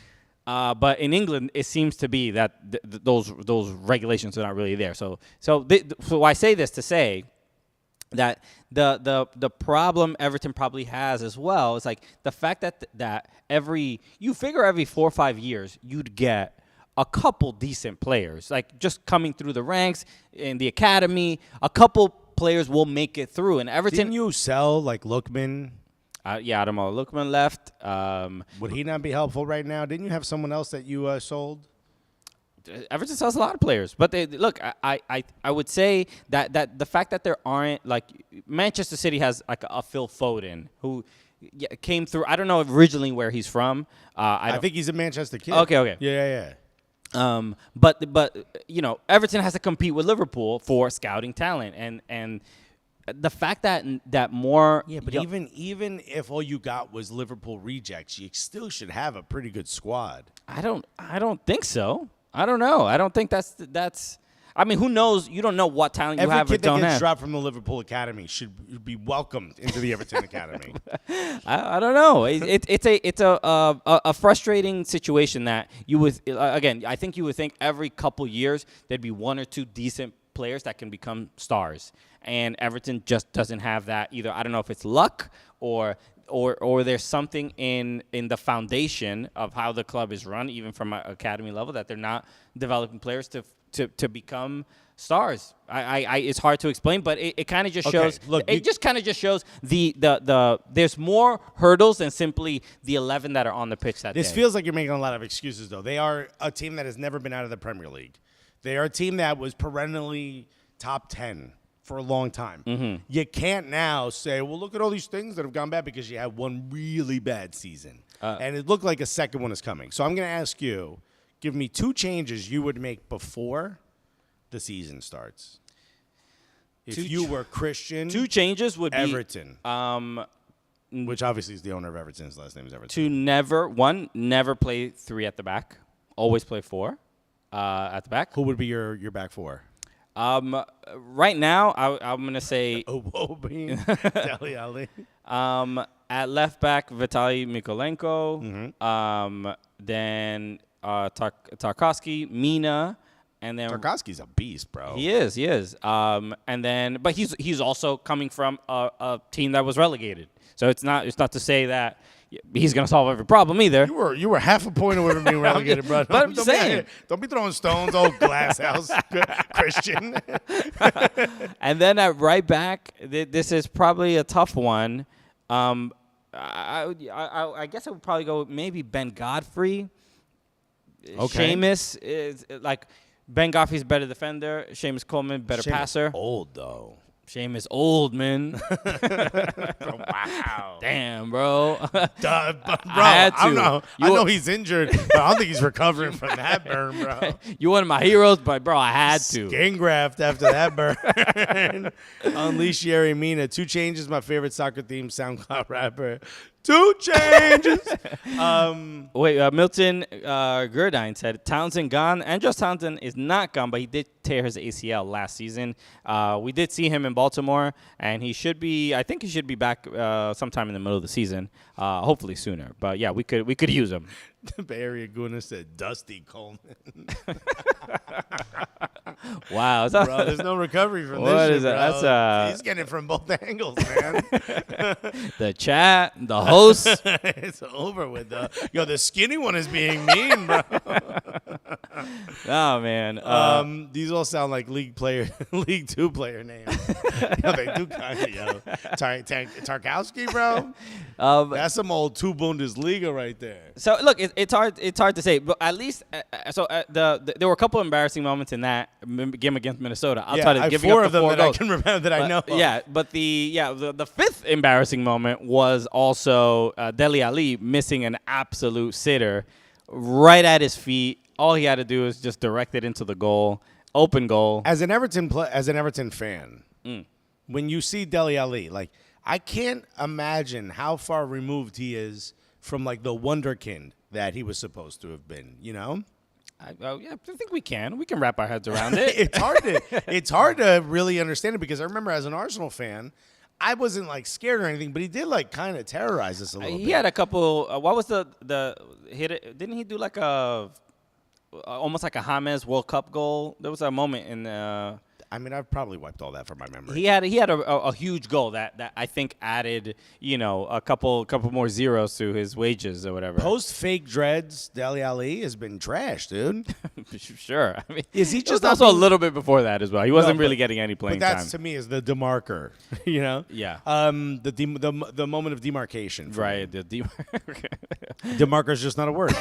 [SPEAKER 2] But in England, it seems to be that those regulations are not really there. So I say this to say that the problem Everton probably has as well is like the fact that every 4 or 5 years you'd get a couple decent players, like just coming through the ranks in the academy. A couple players will make it through. And Everton,
[SPEAKER 1] didn't you sell like Lookman?
[SPEAKER 2] Adamo Lookman left.
[SPEAKER 1] Would he not be helpful right now? Didn't you have someone else that you sold?
[SPEAKER 2] Everton sells a lot of players, but I would say that the fact that there aren't, like, Manchester City has like a Phil Foden who came through. I don't know originally where he's from.
[SPEAKER 1] I think he's a Manchester kid.
[SPEAKER 2] Okay.
[SPEAKER 1] Yeah.
[SPEAKER 2] But Everton has to compete with Liverpool for scouting talent, and the fact that more
[SPEAKER 1] but even if all you got was Liverpool rejects, you still should have a pretty good squad.
[SPEAKER 2] I don't think so. I don't know. I don't think that's. I mean, who knows? You don't know what talent you have or don't have.
[SPEAKER 1] Every kid that gets dropped from the Liverpool Academy should be welcomed into the Everton Academy.
[SPEAKER 2] I don't know. It's a frustrating situation that you would again. I think you would think every couple years there'd be 1 or 2 decent players that can become stars, and Everton just doesn't have that either. I don't know if it's luck or there's something in the foundation of how the club is run, even from an academy level, that they're not developing players to become stars. It's hard to explain, but it kind of just shows. Look, it just kind of just shows the there's more hurdles than simply the 11 that are on the pitch that day.
[SPEAKER 1] This feels like you're making a lot of excuses, though. They are a team that has never been out of the Premier League. They are a team that was perennially top 10 for a long time. Mm-hmm. You can't now say, well, look at all these things that have gone bad because you had one really bad season. And it looked like a second one is coming. So I'm going to ask you, give me 2 changes you would make before the season starts. If you were Christian.
[SPEAKER 2] 2 changes would be
[SPEAKER 1] Everton. Which obviously is the owner of Everton. His last name is Everton.
[SPEAKER 2] To never play 3 at the back. Always play 4 at the back.
[SPEAKER 1] Who would be your back 4?
[SPEAKER 2] Right now, I'm going to say
[SPEAKER 1] Dele Alli.
[SPEAKER 2] At left back, Vitaly Mykolenko.
[SPEAKER 1] Mm-hmm.
[SPEAKER 2] Then Tarkowski, Mina, and then
[SPEAKER 1] Tarkowski's a beast, bro.
[SPEAKER 2] He is. And then, but he's also coming from a team that was relegated. So it's not to say that he's going to solve every problem either.
[SPEAKER 1] You were half a point away from being relegated, bro.
[SPEAKER 2] But I'm saying.
[SPEAKER 1] Don't be throwing stones, old glass house Christian.
[SPEAKER 2] And then at right back, this is probably a tough one. I guess I would probably go maybe Ben Godfrey.
[SPEAKER 1] Okay.
[SPEAKER 2] Seamus is like Ben Godfrey's better defender. Seamus Coleman better passer.
[SPEAKER 1] Old though.
[SPEAKER 2] Seamus old, man.
[SPEAKER 1] Wow.
[SPEAKER 2] Damn, bro.
[SPEAKER 1] Bro, I know he's injured, but I don't think he's recovering from that burn, bro.
[SPEAKER 2] You one of my heroes, but bro, I had to.
[SPEAKER 1] Skin graft after that burn. Unleash Yerry Mina. 2 Changes, my favorite soccer theme SoundCloud rapper. 2 changes.
[SPEAKER 2] Milton Gerdine said Townsend gone. Andros Townsend is not gone, but he did tear his ACL last season. We did see him in Baltimore, and I think he should be back sometime in the middle of the season, hopefully sooner. But yeah, we could use him.
[SPEAKER 1] The Bay Area Guna said Dusty Coleman.
[SPEAKER 2] Wow,
[SPEAKER 1] bro, there's no recovery from this shit, bro. He's getting it from both angles, man.
[SPEAKER 2] The chat, the host.
[SPEAKER 1] It's over with. The skinny one is being mean, bro.
[SPEAKER 2] Oh man.
[SPEAKER 1] These all sound like League 2 player names. Yo, they do kind of, yo. Tarkowski, bro. That's some old two Bundesliga right there.
[SPEAKER 2] So look, it's hard to say, but at least there were a couple embarrassing moments in that game against Minnesota. I'll try to give you
[SPEAKER 1] four
[SPEAKER 2] up
[SPEAKER 1] of
[SPEAKER 2] the
[SPEAKER 1] them
[SPEAKER 2] four
[SPEAKER 1] that
[SPEAKER 2] goals.
[SPEAKER 1] I can remember that I know.
[SPEAKER 2] Yeah, but the fifth embarrassing moment was also Dele Alli missing an absolute sitter right at his feet. All he had to do is just direct it into the goal, open goal.
[SPEAKER 1] As an Everton fan, when you see Dele Alli, like I can't imagine how far removed he is from like the wonderkind that he was supposed to have been. You know?
[SPEAKER 2] I think we can wrap our heads around it.
[SPEAKER 1] It's hard to really understand it because I remember as an Arsenal fan, I wasn't like scared or anything, but he did like kind of terrorize us a little bit.
[SPEAKER 2] He had a couple. What was the hit? Didn't he do like almost like a James World Cup goal? There was a moment in.
[SPEAKER 1] I mean, I've probably wiped all that from my memory.
[SPEAKER 2] He had a huge goal that I think added a couple more zeros to his wages or whatever.
[SPEAKER 1] Post fake dreads, Dele Alli has been trash, dude.
[SPEAKER 2] Sure. I mean,
[SPEAKER 1] is he just
[SPEAKER 2] also a little bit before that as well? He wasn't really getting any playing
[SPEAKER 1] time. But that's
[SPEAKER 2] time.
[SPEAKER 1] To me is the demarker, you know?
[SPEAKER 2] Yeah.
[SPEAKER 1] The moment of demarcation.
[SPEAKER 2] Right.
[SPEAKER 1] The demarker is just not a word.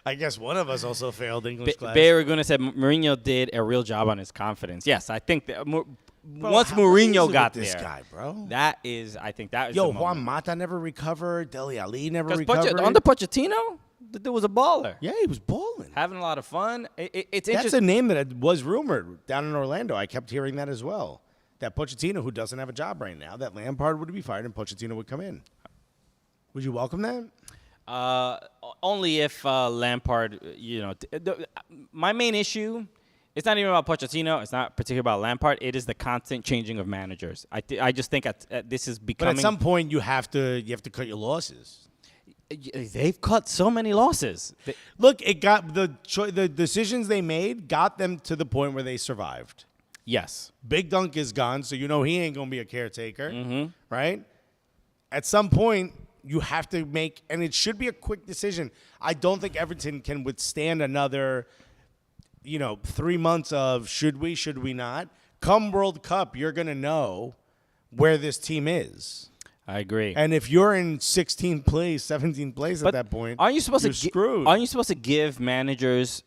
[SPEAKER 1] I guess one of us also failed English class.
[SPEAKER 2] Barraguna said Mourinho did a real job on his confidence. Yes, I think that once Mourinho got there,
[SPEAKER 1] this guy, bro.
[SPEAKER 2] I think that is.
[SPEAKER 1] Yo, Juan Mata never recovered. Dele Alli never recovered.
[SPEAKER 2] Under Pochettino, the dude was a baller.
[SPEAKER 1] Yeah, he was balling,
[SPEAKER 2] having a lot of fun. It's
[SPEAKER 1] That's
[SPEAKER 2] interesting.
[SPEAKER 1] a name that was rumored down in Orlando. I kept hearing that as well. That Pochettino, who doesn't have a job right now, that Lampard would be fired and Pochettino would come in. Would you welcome that?
[SPEAKER 2] Only if Lampard. My main issue. It's not even about Pochettino. It's not particularly about Lampard. It is the constant changing of managers. I just think this is becoming.
[SPEAKER 1] But at some point, you have to cut your losses.
[SPEAKER 2] They've cut so many losses.
[SPEAKER 1] Look, it got the decisions they made got them to the point where they survived.
[SPEAKER 2] Yes.
[SPEAKER 1] Big Dunk is gone, so he ain't gonna be a caretaker, right? At some point, you have to make, and it should be a quick decision. I don't think Everton can withstand another. 3 months of should we not? Come World Cup, you're going to know where this team is.
[SPEAKER 2] I agree.
[SPEAKER 1] And if you're in 16th place, 17th place at that point,
[SPEAKER 2] aren't you supposed
[SPEAKER 1] you're screwed.
[SPEAKER 2] Aren't you supposed to give managers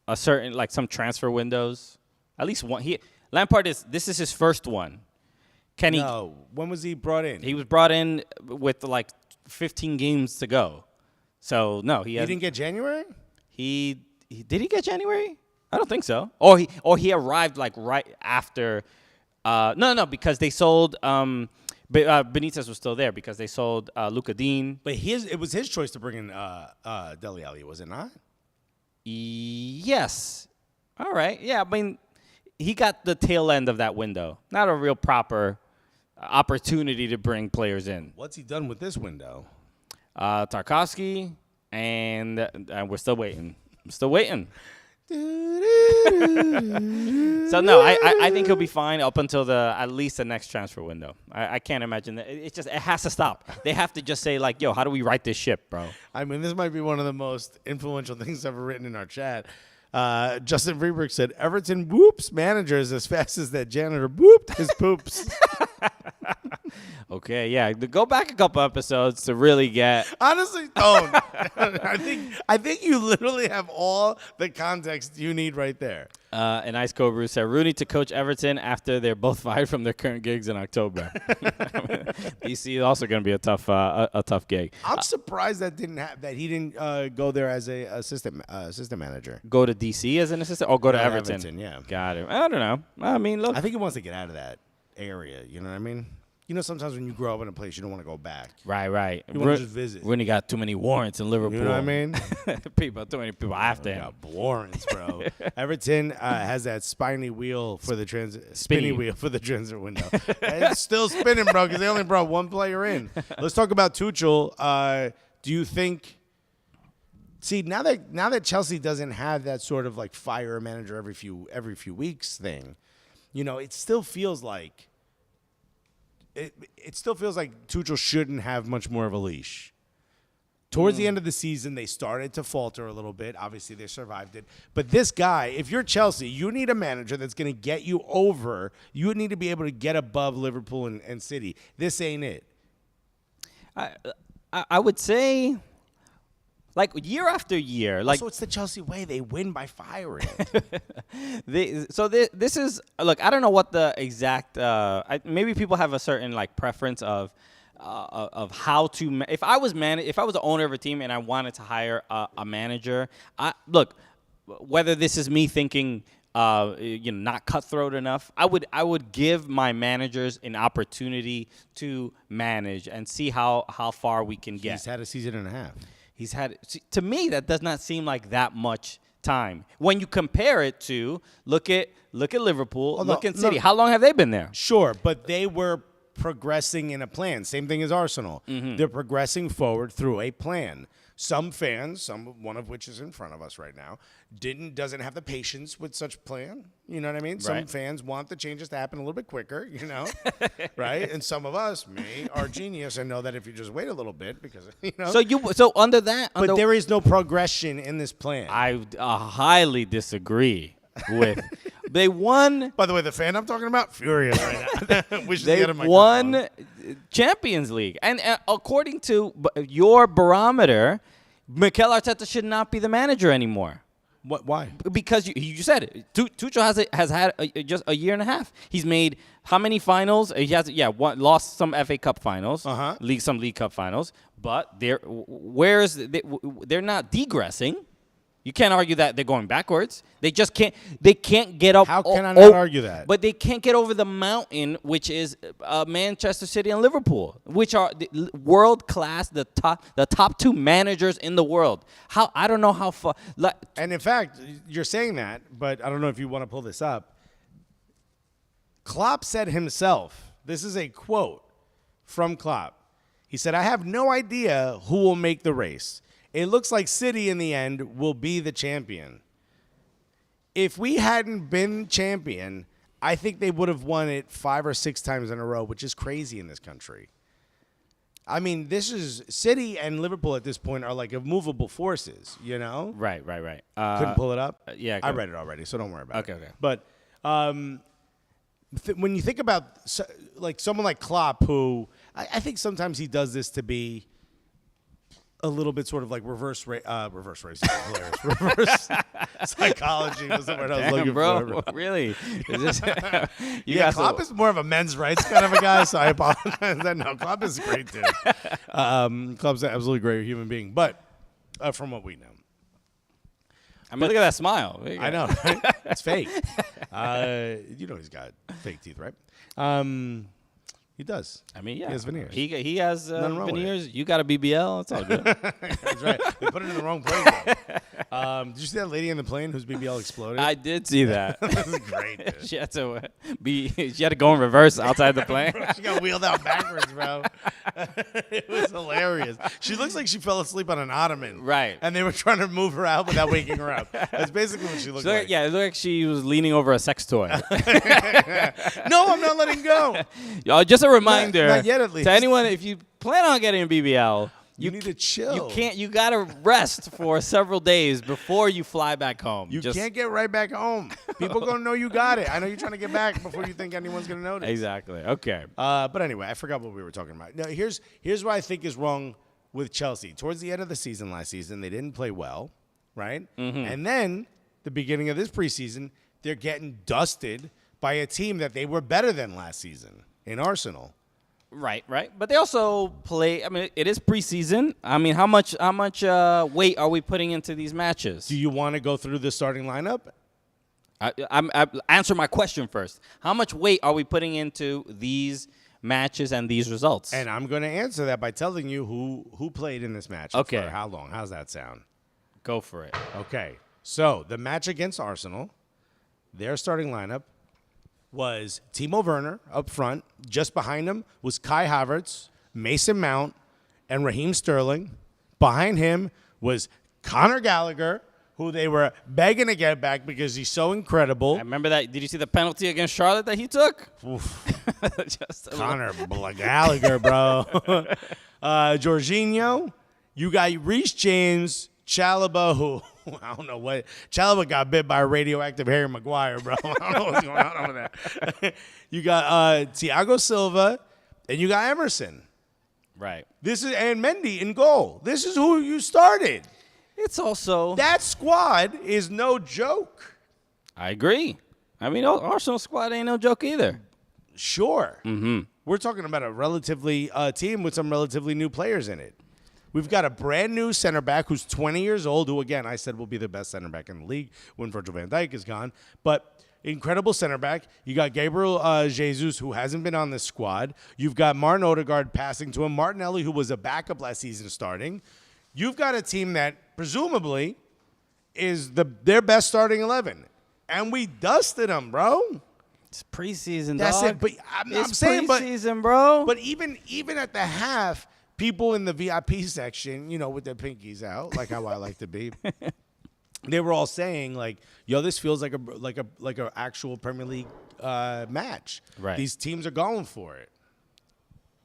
[SPEAKER 2] a certain, like some transfer windows? At least one. Lampard this is his first one.
[SPEAKER 1] No. When was he brought in?
[SPEAKER 2] He was brought in with like 15 games to go. So, no. He
[SPEAKER 1] didn't get January?
[SPEAKER 2] Did he get January? I don't think so. Or he arrived like right after. No, because they sold. Benitez was still there because they sold Luka Dean.
[SPEAKER 1] But it was his choice to bring in Dele Alli, was it not?
[SPEAKER 2] Yes. All right. Yeah. I mean, he got the tail end of that window. Not a real proper opportunity to bring players in.
[SPEAKER 1] What's he done with this window?
[SPEAKER 2] Tarkowski, and we're still waiting. I'm still waiting. So no, I think he'll be fine up until at least the next transfer window. I can't imagine that. It has to stop. They have to just say like, yo, how do we right this ship, bro?
[SPEAKER 1] I mean, this might be one of the most influential things ever written in our chat. Justin Freeberg said, Everton whoops managers as fast as that janitor whooped his poops.
[SPEAKER 2] Okay, yeah. Go back a couple episodes to really get.
[SPEAKER 1] Honestly, don't. I think you literally have all the context you need right there.
[SPEAKER 2] And Ice Cobra said Rooney to coach Everton after they're both fired from their current gigs in October. DC is also going to be a tough gig.
[SPEAKER 1] I'm surprised that he didn't go there as a assistant manager.
[SPEAKER 2] Go to DC as an assistant, or go to Everton?
[SPEAKER 1] Everton, yeah.
[SPEAKER 2] Got it. I don't know. I mean, look.
[SPEAKER 1] I think he wants to get out of that area. You know what I mean? Sometimes when you grow up in a place, you don't want to go back.
[SPEAKER 2] Right.
[SPEAKER 1] You want to just visit.
[SPEAKER 2] Rooney got too many warrants in Liverpool.
[SPEAKER 1] You know what I mean?
[SPEAKER 2] Too many people after him.
[SPEAKER 1] Got warrants, bro. Everton has that spinny wheel for the spinny wheel for the transfer window. It's still spinning, bro, because they only brought one player in. Let's talk about Tuchel. Do you think? See, now that Chelsea doesn't have that sort of like fire a manager every few weeks thing, it still feels like. It still feels like Tuchel shouldn't have much more of a leash. Towards the end of the season, they started to falter a little bit. Obviously, they survived it. But this guy, if you're Chelsea, you need a manager that's going to get you over. You need to be able to get above Liverpool and City. This ain't it.
[SPEAKER 2] I would say, like, year after year. Like,
[SPEAKER 1] so it's the Chelsea way. They win by firing.
[SPEAKER 2] This is, look, I don't know what the exact, maybe people have a certain, like, preference of how to if I was the owner of a team and I wanted to hire a manager, look, whether this is me thinking not cutthroat enough, I would give my managers an opportunity to manage and see how far we can get.
[SPEAKER 1] He's had a season and a half.
[SPEAKER 2] To me, that does not seem like that much time when you compare it to look at Liverpool, look at City. How long have they been there?
[SPEAKER 1] Sure, but they were progressing in a plan. Same thing as Arsenal.
[SPEAKER 2] Mm-hmm.
[SPEAKER 1] They're progressing forward through a plan. Some fans, one of which is in front of us right now, doesn't have the patience with such plan. You know what I mean? Some fans want the changes to happen a little bit quicker, right? And some of us, are genius and know that if you just wait a little bit, because
[SPEAKER 2] So under that,
[SPEAKER 1] but there is no progression in this plan.
[SPEAKER 2] I highly disagree with. They won.
[SPEAKER 1] By the way, the fan I'm talking about, furious right now.
[SPEAKER 2] They won Champions League. And according to your barometer, Mikel Arteta should not be the manager anymore.
[SPEAKER 1] What? Why?
[SPEAKER 2] Because you said it. Tuchel has had just a year and a half. He's made how many finals? He has lost some FA Cup finals, some League Cup finals. But they're not degressing. You can't argue that they're going backwards. They just can't. They can't get up.
[SPEAKER 1] How can I not argue that?
[SPEAKER 2] But they can't get over the mountain, which is Manchester City and Liverpool, which are the world class, the top two managers in the world. I don't know how far.
[SPEAKER 1] And in fact, you're saying that, but I don't know if you want to pull this up. Klopp said himself. This is a quote from Klopp. He said, "I have no idea who will make the race. It looks like City in the end will be the champion. If we hadn't been champion, I think they would have won it 5 or 6 times in a row, which is crazy in this country. I mean, this is City and Liverpool at this point are like immovable forces,
[SPEAKER 2] Right.
[SPEAKER 1] Couldn't pull it up?
[SPEAKER 2] Yeah.
[SPEAKER 1] I read it already, so don't worry about it.
[SPEAKER 2] Okay.
[SPEAKER 1] But when you think about like someone like Klopp, who I think sometimes he does this to be a little bit sort of like reverse race. Hilarious. Reverse psychology was the word I was looking for.
[SPEAKER 2] Really?
[SPEAKER 1] Klopp is more of a men's rights kind of a guy, so I apologize. No, Klopp is a great dude. Klopp's an absolutely great human being, but from what we know.
[SPEAKER 2] I mean, look at that smile.
[SPEAKER 1] I know, right? It's fake. He's got fake teeth, right? He does.
[SPEAKER 2] I mean, yeah.
[SPEAKER 1] He has veneers.
[SPEAKER 2] He has veneers. You got a BBL. It's all good.
[SPEAKER 1] That's right. They put it in the wrong place, though. Did you see that lady in the plane whose BBL exploded?
[SPEAKER 2] I did see that.
[SPEAKER 1] This is great, dude.
[SPEAKER 2] She had to go in reverse outside the plane.
[SPEAKER 1] She got wheeled out backwards, bro. It was hilarious. She looks like she fell asleep on an ottoman.
[SPEAKER 2] Right.
[SPEAKER 1] And they were trying to move her out without waking her up. That's basically what she looked like.
[SPEAKER 2] Yeah, it looked like she was leaning over a sex toy.
[SPEAKER 1] No, I'm not letting go.
[SPEAKER 2] Just a reminder,
[SPEAKER 1] not yet, at least.
[SPEAKER 2] to anyone, if you plan on getting a BBL,
[SPEAKER 1] you need to chill.
[SPEAKER 2] You gotta rest for several days before you fly back home.
[SPEAKER 1] You can't get right back home. People gonna know you got it. I know you're trying to get back before you think anyone's gonna notice.
[SPEAKER 2] Exactly. Okay.
[SPEAKER 1] But anyway, I forgot what we were talking about. Now, here's what I think is wrong with Chelsea. Towards the end of the season last season, they didn't play well, right? Mm-hmm. And then the beginning of this preseason, they're getting dusted by a team that they were better than last season in Arsenal.
[SPEAKER 2] Right. But they also play. I mean, it is preseason. I mean, how much weight are we putting into these matches?
[SPEAKER 1] Do you want to go through the starting lineup?
[SPEAKER 2] I answer my question first. How much weight are we putting into these matches and these results?
[SPEAKER 1] And I'm going to answer that by telling you who played in this match.
[SPEAKER 2] Okay.
[SPEAKER 1] For how long? How's that sound?
[SPEAKER 2] Go for it.
[SPEAKER 1] Okay. So the match against Arsenal, their starting lineup was Timo Werner up front. Just behind him was Kai Havertz, Mason Mount, and Raheem Sterling. Behind him was Conor Gallagher, who they were begging to get back because he's so incredible.
[SPEAKER 2] I remember that. Did you see the penalty against Charlotte that he took?
[SPEAKER 1] Conor Gallagher, bro. Jorginho, You got Reece James, Chalobah, who I don't know what. Chalobah got bit by a radioactive Harry Maguire, bro. I don't know what's going on over there. You got Thiago Silva, and you got Emerson.
[SPEAKER 2] Right.
[SPEAKER 1] And Mendy in goal. This is who you started.
[SPEAKER 2] It's also
[SPEAKER 1] That squad is no joke.
[SPEAKER 2] I agree. I mean, Arsenal squad ain't no joke either.
[SPEAKER 1] Sure. Mm-hmm. We're talking about a relatively team with some relatively new players in it. We've got a brand new center back who's 20 years old, who, again, I said will be the best center back in the league when Virgil van Dijk is gone. But incredible center back. You got Gabriel Jesus, who hasn't been on this squad. You've got Martin Odegaard passing to him. Martinelli, who was a backup last season, starting. You've got a team that presumably is their best starting 11. And we dusted them, bro.
[SPEAKER 2] It's preseason,
[SPEAKER 1] That's
[SPEAKER 2] dog.
[SPEAKER 1] it. But I'm
[SPEAKER 2] It's
[SPEAKER 1] saying,
[SPEAKER 2] preseason, bro.
[SPEAKER 1] But even at the half, people in the VIP section, with their pinkies out, like how I like to be, they were all saying like, "Yo, this feels like a actual Premier League match.
[SPEAKER 2] Right.
[SPEAKER 1] These teams are going for it."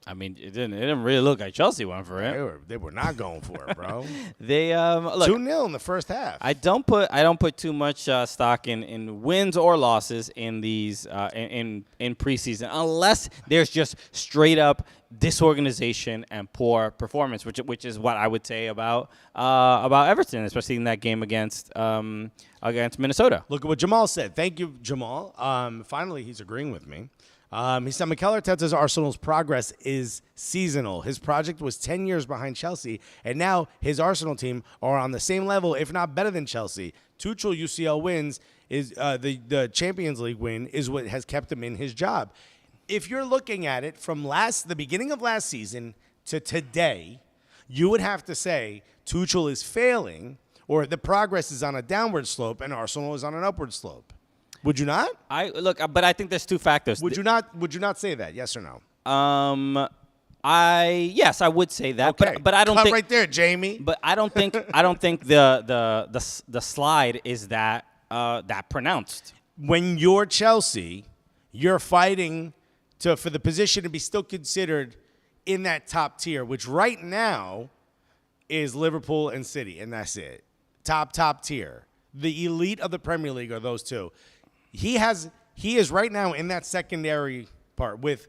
[SPEAKER 2] I mean, it didn't really look like Chelsea went for it.
[SPEAKER 1] They were not going for it, bro.
[SPEAKER 2] They look
[SPEAKER 1] 2-0 in the first half.
[SPEAKER 2] I don't put too much stock in wins or losses in these in preseason unless there's just straight up disorganization and poor performance, which is what I would say about Everton, especially in that game against Minnesota.
[SPEAKER 1] Look at what Jamal said. Thank you, Jamal. Finally, he's agreeing with me. He said, Mikel Arteta's Arsenal's progress is seasonal. His project was 10 years behind Chelsea, and now his Arsenal team are on the same level, if not better than Chelsea. Tuchel UCL wins, is the Champions League win, is what has kept him in his job. If you're looking at it from the beginning of last season to today, you would have to say Tuchel is failing, or the progress is on a downward slope, and Arsenal is on an upward slope. Would you not?
[SPEAKER 2] But I think there's two factors.
[SPEAKER 1] Would you not say that? Yes or no?
[SPEAKER 2] Yes, I would say that.
[SPEAKER 1] Okay.
[SPEAKER 2] But I don't think
[SPEAKER 1] right there, Jamie.
[SPEAKER 2] But I don't think the slide is that pronounced.
[SPEAKER 1] When you're Chelsea, you're fighting for the position to be still considered in that top tier, which right now is Liverpool and City, and that's it. Top tier. The elite of the Premier League are those two. He is right now in that secondary part with,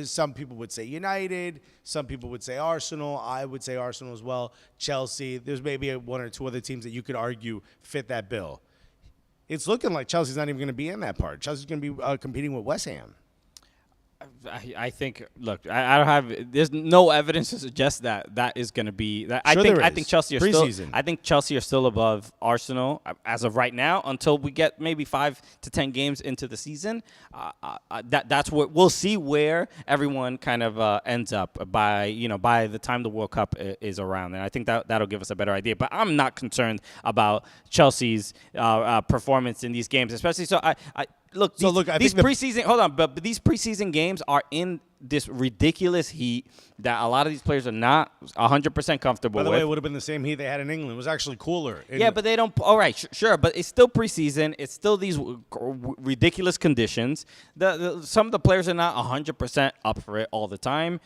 [SPEAKER 1] some people would say United, some people would say Arsenal. I would say Arsenal as well. Chelsea. There's maybe one or two other teams that you could argue fit that bill. It's looking like Chelsea's not even going to be in that part. Chelsea's going to be competing with West Ham.
[SPEAKER 2] I think. Look, I don't have. There's no evidence to suggest that is going to be. That.
[SPEAKER 1] Sure
[SPEAKER 2] I think Chelsea are
[SPEAKER 1] preseason.
[SPEAKER 2] still. I think Chelsea are still above Arsenal as of right now. Until we get maybe 5 to 10 games into the season, that's what we'll see where everyone kind of ends up by the time the World Cup is around, and I think that'll give us a better idea. But I'm not concerned about Chelsea's performance in these games, especially so. Look, these preseason. Hold on, but these preseason games are in this ridiculous heat that a lot of these players are not 100% comfortable with.
[SPEAKER 1] By the way, it would have been the same heat they had in England. It was actually cooler.
[SPEAKER 2] But they don't. All right, sure, but it's still preseason. It's still these ridiculous conditions. Some of the players are not 100% up for it all the time.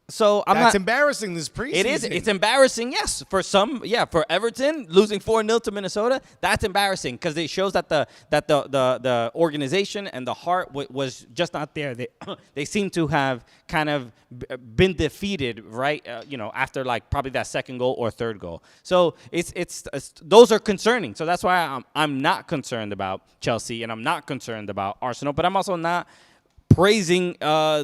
[SPEAKER 2] So that's
[SPEAKER 1] embarrassing. This preseason.
[SPEAKER 2] It is. It's embarrassing. Yes, for some. Yeah, for Everton losing 4-0 to Minnesota, that's embarrassing because it shows that the organization and the heart was just not there. They seem to have kind of been defeated, right? After like probably that second goal or third goal. So it's those are concerning. So that's why I'm not concerned about Chelsea and I'm not concerned about Arsenal, but I'm also not praising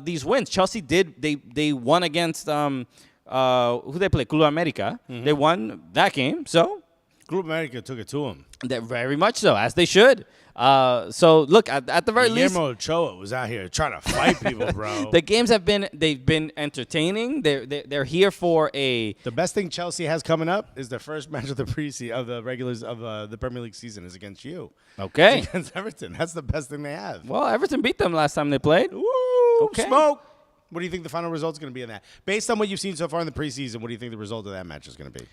[SPEAKER 2] these wins. Chelsea they won against who they play, Club America. Mm-hmm. They won that game. So
[SPEAKER 1] Club America took it to them.
[SPEAKER 2] Very much so, as they should. So look, at the very least,
[SPEAKER 1] Guillermo Ochoa was out here trying to fight people, bro.
[SPEAKER 2] The games they've been entertaining. They're here for a.
[SPEAKER 1] The best thing Chelsea has coming up is their first match of the preseason of the regulars of the Premier League season is against you.
[SPEAKER 2] Okay,
[SPEAKER 1] it's against Everton. That's the best thing they have.
[SPEAKER 2] Well, Everton beat them last time they played.
[SPEAKER 1] Woo!
[SPEAKER 2] Okay.
[SPEAKER 1] Smoke. What do you think the final result's going to be in that? Based on what you've seen so far in the preseason, what do you think the result of that match is going to be?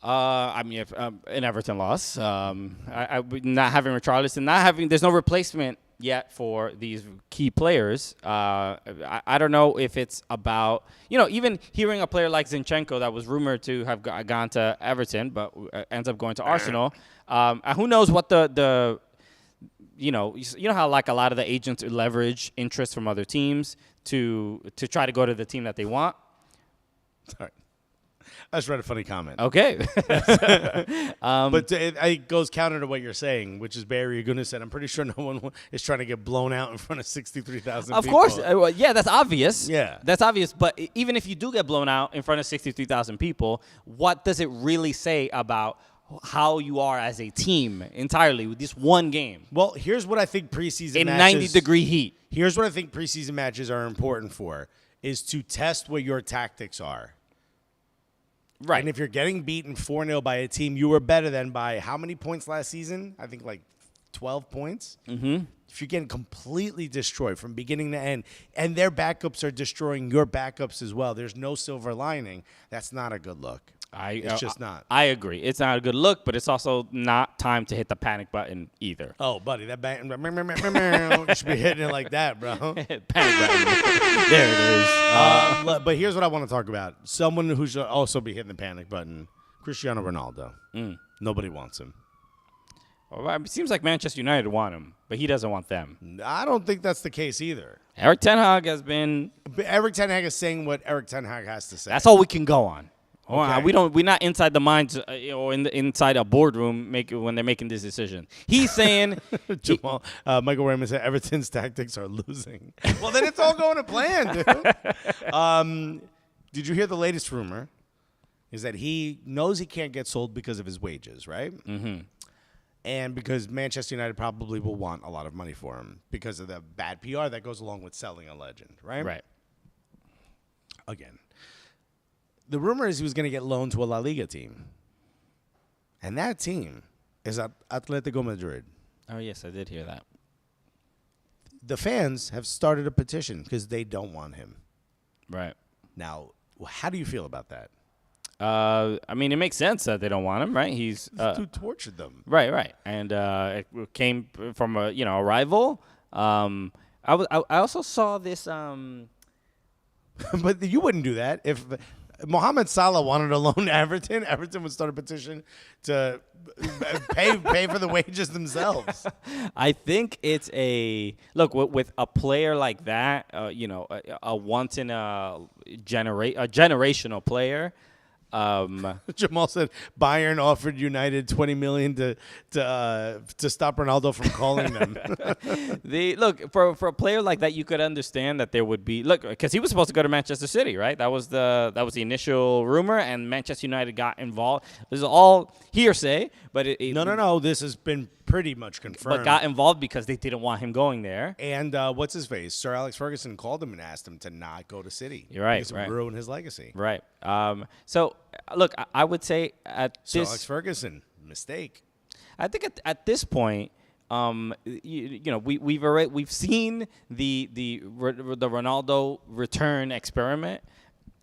[SPEAKER 2] I mean, an Everton loss. I not having Richarlison, there's no replacement yet for these key players. I don't know if it's about, even hearing a player like Zinchenko that was rumored to have gone to Everton, but ends up going to Arsenal. Who knows what you know how like a lot of the agents leverage interest from other teams to try to go to the team that they want.
[SPEAKER 1] Sorry. I just read a funny comment.
[SPEAKER 2] Okay.
[SPEAKER 1] But it goes counter to what you're saying, which is Barry Agunas said. I'm pretty sure no one is trying to get blown out in front of 63,000 people.
[SPEAKER 2] Of course. Yeah, that's obvious.
[SPEAKER 1] Yeah.
[SPEAKER 2] That's obvious. But even if you do get blown out in front of 63,000 people, what does it really say about how you are as a team entirely with this one game?
[SPEAKER 1] Well, here's what I think preseason
[SPEAKER 2] in
[SPEAKER 1] matches.
[SPEAKER 2] 90-degree heat.
[SPEAKER 1] Here's what I think preseason matches are important for, is to test what your tactics are.
[SPEAKER 2] Right.
[SPEAKER 1] And if you're getting beaten 4-0 by a team you were better than by how many points last season? I think like 12 points. Mm-hmm. If you're getting completely destroyed from beginning to end, and their backups are destroying your backups as well, there's no silver lining, that's not a good look. It's just not.
[SPEAKER 2] I agree. It's not a good look, but it's also not time to hit the panic button either.
[SPEAKER 1] Oh, buddy, that you should be hitting it like that, bro.
[SPEAKER 2] Panic button. There it is.
[SPEAKER 1] But here's what I want to talk about. Someone who should also be hitting the panic button, Cristiano Ronaldo. Nobody wants him.
[SPEAKER 2] Well, it seems like Manchester United want him, but he doesn't want them.
[SPEAKER 1] I don't think that's the case either.
[SPEAKER 2] Eric Ten Hag has been...
[SPEAKER 1] Eric Ten Hag is saying what Eric Ten Hag has to say.
[SPEAKER 2] That's all we can go on.
[SPEAKER 1] Okay.
[SPEAKER 2] We're not inside the minds or inside a boardroom when they're making this decision. He's saying
[SPEAKER 1] Jamal, Michael Raymond said Everton's tactics are losing. Well, then it's all going to plan, dude. Did you hear the latest rumor? Is that he knows he can't get sold because of his wages, right? Mm-hmm. And because Manchester United probably will want a lot of money for him because of the bad PR that goes along with selling a legend, right?
[SPEAKER 2] Right.
[SPEAKER 1] Again. The rumor is he was going to get loaned to a La Liga team. And that team is Atletico Madrid.
[SPEAKER 2] Oh, yes, I did hear that.
[SPEAKER 1] The fans have started a petition because they don't want him.
[SPEAKER 2] Right.
[SPEAKER 1] Now, how do you feel about that?
[SPEAKER 2] I mean, it makes sense that they don't want him, right? He's
[SPEAKER 1] who tortured them.
[SPEAKER 2] Right. And it came from a rival. I also saw this.
[SPEAKER 1] But you wouldn't do that if Mohamed Salah wanted to loan Everton. Everton would start a petition to pay for the wages themselves.
[SPEAKER 2] I think it's with a player like that, a once in a generational player.
[SPEAKER 1] Jamal said Bayern offered United $20 million to stop Ronaldo from calling them.
[SPEAKER 2] For a player like that, you could understand that there would be because he was supposed to go to Manchester City, right? That was the initial rumor, and Manchester United got involved. This is all hearsay, but
[SPEAKER 1] no. This has been pretty much confirmed.
[SPEAKER 2] But got involved because they didn't want him going there.
[SPEAKER 1] And what's his face? Sir Alex Ferguson called him and asked him to not go to City.
[SPEAKER 2] You're right.
[SPEAKER 1] Because it would ruin his legacy.
[SPEAKER 2] Right. So look, I would say
[SPEAKER 1] Sir Alex Ferguson, mistake.
[SPEAKER 2] I think at this point, we've seen the Ronaldo return experiment,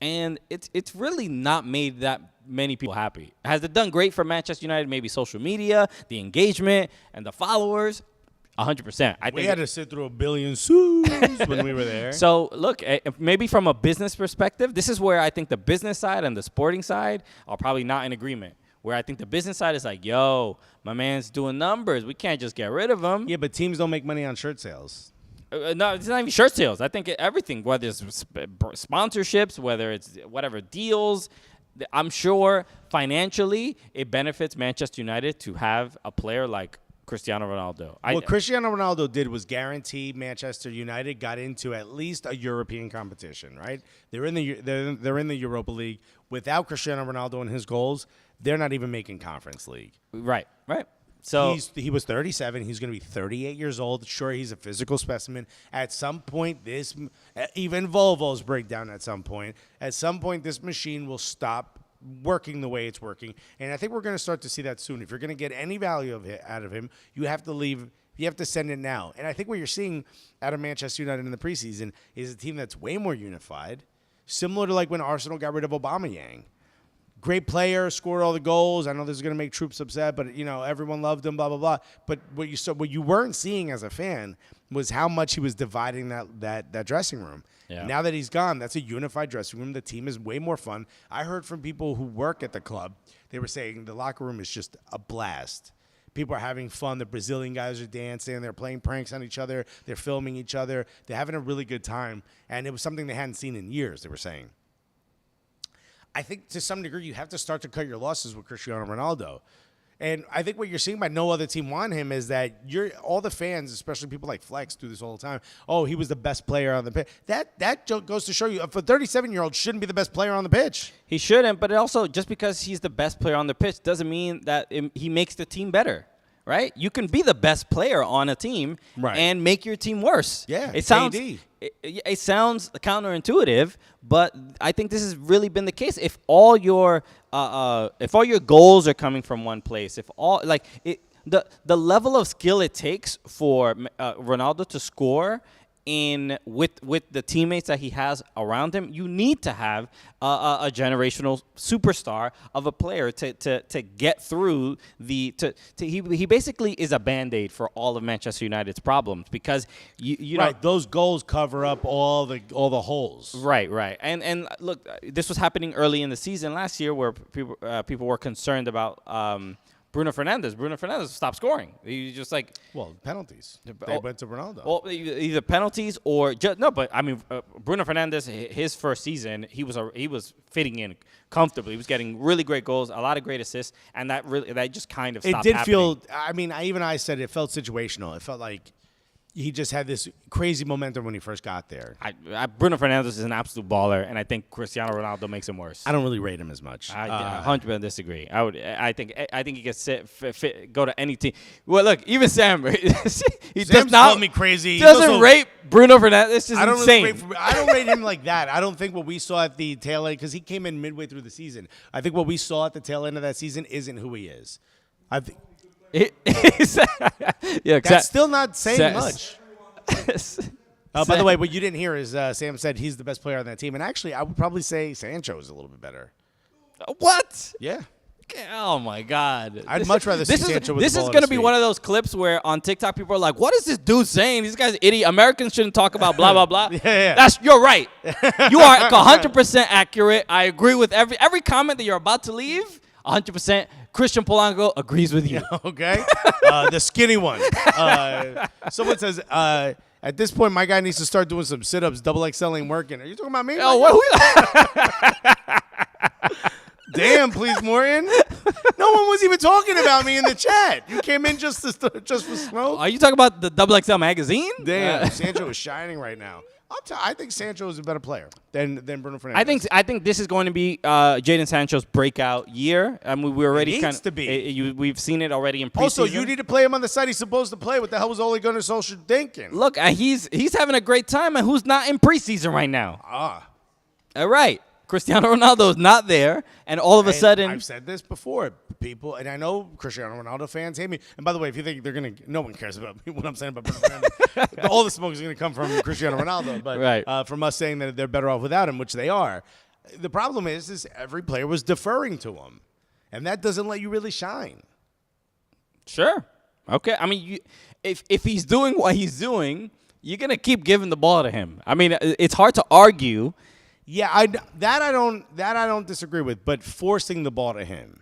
[SPEAKER 2] and it's really not made that many people happy. Has it done great for Manchester United? Maybe social media, the engagement, and the followers. 100%. I think
[SPEAKER 1] we had to sit through a billion suits when we were there.
[SPEAKER 2] So, look, maybe from a business perspective, this is where I think the business side and the sporting side are probably not in agreement. Where I think the business side is like, yo, my man's doing numbers. We can't just get rid of him.
[SPEAKER 1] Yeah, but teams don't make money on shirt sales.
[SPEAKER 2] No, it's not even shirt sales. I think everything, whether it's sponsorships, whether it's whatever deals, I'm sure financially it benefits Manchester United to have a player like Cristiano Ronaldo.
[SPEAKER 1] What Cristiano Ronaldo did was guarantee Manchester United got into at least a European competition, right? They're in the Europa League. Without Cristiano Ronaldo and his goals, they're not even making Conference League.
[SPEAKER 2] Right. So
[SPEAKER 1] he was 37. He's going to be 38 years old. Sure, he's a physical specimen. At some point, even Volvos break down at some point. At some point, this machine will stop working the way it's working. And I think we're going to start to see that soon. If you're going to get any value out of him, you have to leave. You have to send it now. And I think what you're seeing out of Manchester United in the preseason is a team that's way more unified, similar to like when Arsenal got rid of Aubameyang. Great player, scored all the goals. I know this is going to make troops upset, but everyone loved him, blah blah blah. But what you weren't seeing as a fan was how much he was dividing that dressing room.
[SPEAKER 2] Yeah.
[SPEAKER 1] Now that he's gone, that's a unified dressing room. The team is way more fun. I heard from people who work at the club, they were saying the locker room is just a blast. People are having fun. The Brazilian guys are dancing. They're playing pranks on each other. They're filming each other. They're having a really good time. And it was something they hadn't seen in years, they were saying. I think to some degree you have to start to cut your losses with Cristiano Ronaldo. And I think what you're seeing by no other team want him is that all the fans, especially people like Flex, do this all the time. Oh, he was the best player on the pitch. That goes to show you, if a 37-year-old shouldn't be the best player on the pitch.
[SPEAKER 2] He shouldn't, but also just because he's the best player on the pitch doesn't mean that he makes the team better, right? You can be the best player on a team and make your team worse.
[SPEAKER 1] Yeah,
[SPEAKER 2] it sounds
[SPEAKER 1] AD.
[SPEAKER 2] It sounds counterintuitive, but I think this has really been the case. If all your goals are coming from one place, the level of skill it takes for Ronaldo to score with the teammates that he has around him, you need to have a generational superstar of a player to get through he basically is a Band-Aid for all of Manchester United's problems, because you know
[SPEAKER 1] those goals cover up all the holes.
[SPEAKER 2] Right. And look, this was happening early in the season last year where people were concerned about Bruno Fernandes. Bruno Fernandes stopped scoring. He just
[SPEAKER 1] Penalties. They went to Ronaldo.
[SPEAKER 2] Well, either penalties or but I mean, Bruno Fernandes, his first season, he was fitting in comfortably. He was getting really great goals, a lot of great assists, and that just kind of stopped happening.
[SPEAKER 1] I mean, I said it felt situational. It felt like he just had this crazy momentum when he first got there.
[SPEAKER 2] Bruno Fernandes is an absolute baller, and I think Cristiano Ronaldo makes him worse.
[SPEAKER 1] I don't really rate him as much.
[SPEAKER 2] I 100% disagree. I think he can go to any team. Well, look, even Sam,
[SPEAKER 1] Sam's
[SPEAKER 2] does not
[SPEAKER 1] called me crazy.
[SPEAKER 2] He doesn't rate Bruno Fernandes. It's just insane.
[SPEAKER 1] I don't rate him like that. I don't think what we saw at the tail end, because he came in midway through the season. I think what we saw at the tail end of that season isn't who he is. I think. That's still not saying much. By the way, what you didn't hear is Sam said he's the best player on that team. And actually, I would probably say Sancho is a little bit better.
[SPEAKER 2] What?
[SPEAKER 1] Yeah.
[SPEAKER 2] Oh, my God.
[SPEAKER 1] I'd much rather see Sancho with the ball.
[SPEAKER 2] This is going to be one of those clips where on TikTok people are like, what is this dude saying? These guys are idiot. Americans shouldn't talk about blah, blah, blah.
[SPEAKER 1] Yeah.
[SPEAKER 2] You're right. You are 100% accurate. I agree with every comment that you're about to leave. 100%. Christian Polanco agrees with you.
[SPEAKER 1] Okay. The skinny one. Someone says, at this point, my guy needs to start doing some sit-ups. Double XL ain't working. Are you talking about me?
[SPEAKER 2] Oh, what?
[SPEAKER 1] Damn, please, Morgan. No one was even talking about me in the chat. You came in just for smoke.
[SPEAKER 2] Are you talking about the Double XL magazine?
[SPEAKER 1] Damn, Sancho is shining right now. I think Sancho is a better player than Bruno Fernandes.
[SPEAKER 2] I think this is going to be Jadon Sancho's breakout year. I mean, we're already we've seen it already in preseason.
[SPEAKER 1] Also, you need to play him on the side he's supposed to play. What the hell was Ole Gunnar Solskjaer thinking?
[SPEAKER 2] Look, he's having a great time, and who's not in preseason right now? All right. Cristiano Ronaldo is not there, and all of a sudden...
[SPEAKER 1] I've said this before, people, and I know Cristiano Ronaldo fans hate me. And by the way, if you think they're going to... No one cares about me, what I'm saying about Bruno Fernandes. All the smoke is going to come from Cristiano Ronaldo, but from us saying that they're better off without him, which they are. The problem is every player was deferring to him, and that doesn't let you really shine.
[SPEAKER 2] Sure. Okay. I mean, if he's doing what he's doing, you're going to keep giving the ball to him. I mean, it's hard to argue...
[SPEAKER 1] Yeah, I don't disagree with, but forcing the ball to him.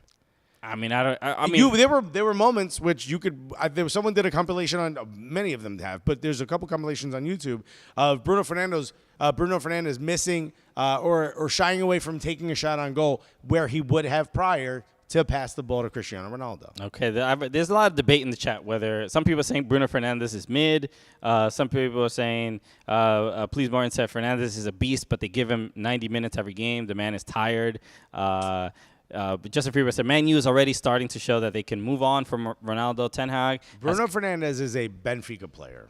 [SPEAKER 2] I mean, I mean,
[SPEAKER 1] there were moments which you could. Someone did a compilation on many of them have, but there's a couple compilations on YouTube of Bruno Fernandes missing or shying away from taking a shot on goal where he would have prior to pass the ball to Cristiano Ronaldo.
[SPEAKER 2] Okay, there's a lot of debate in the chat whether some people are saying Bruno Fernandes is mid. Some people are saying, please Martin said Fernandes is a beast, but they give him 90 minutes every game. The man is tired. Justin Freeman said, Man U is already starting to show that they can move on from Ronaldo. Ten Hag.
[SPEAKER 1] Bruno Fernandes is a Benfica player.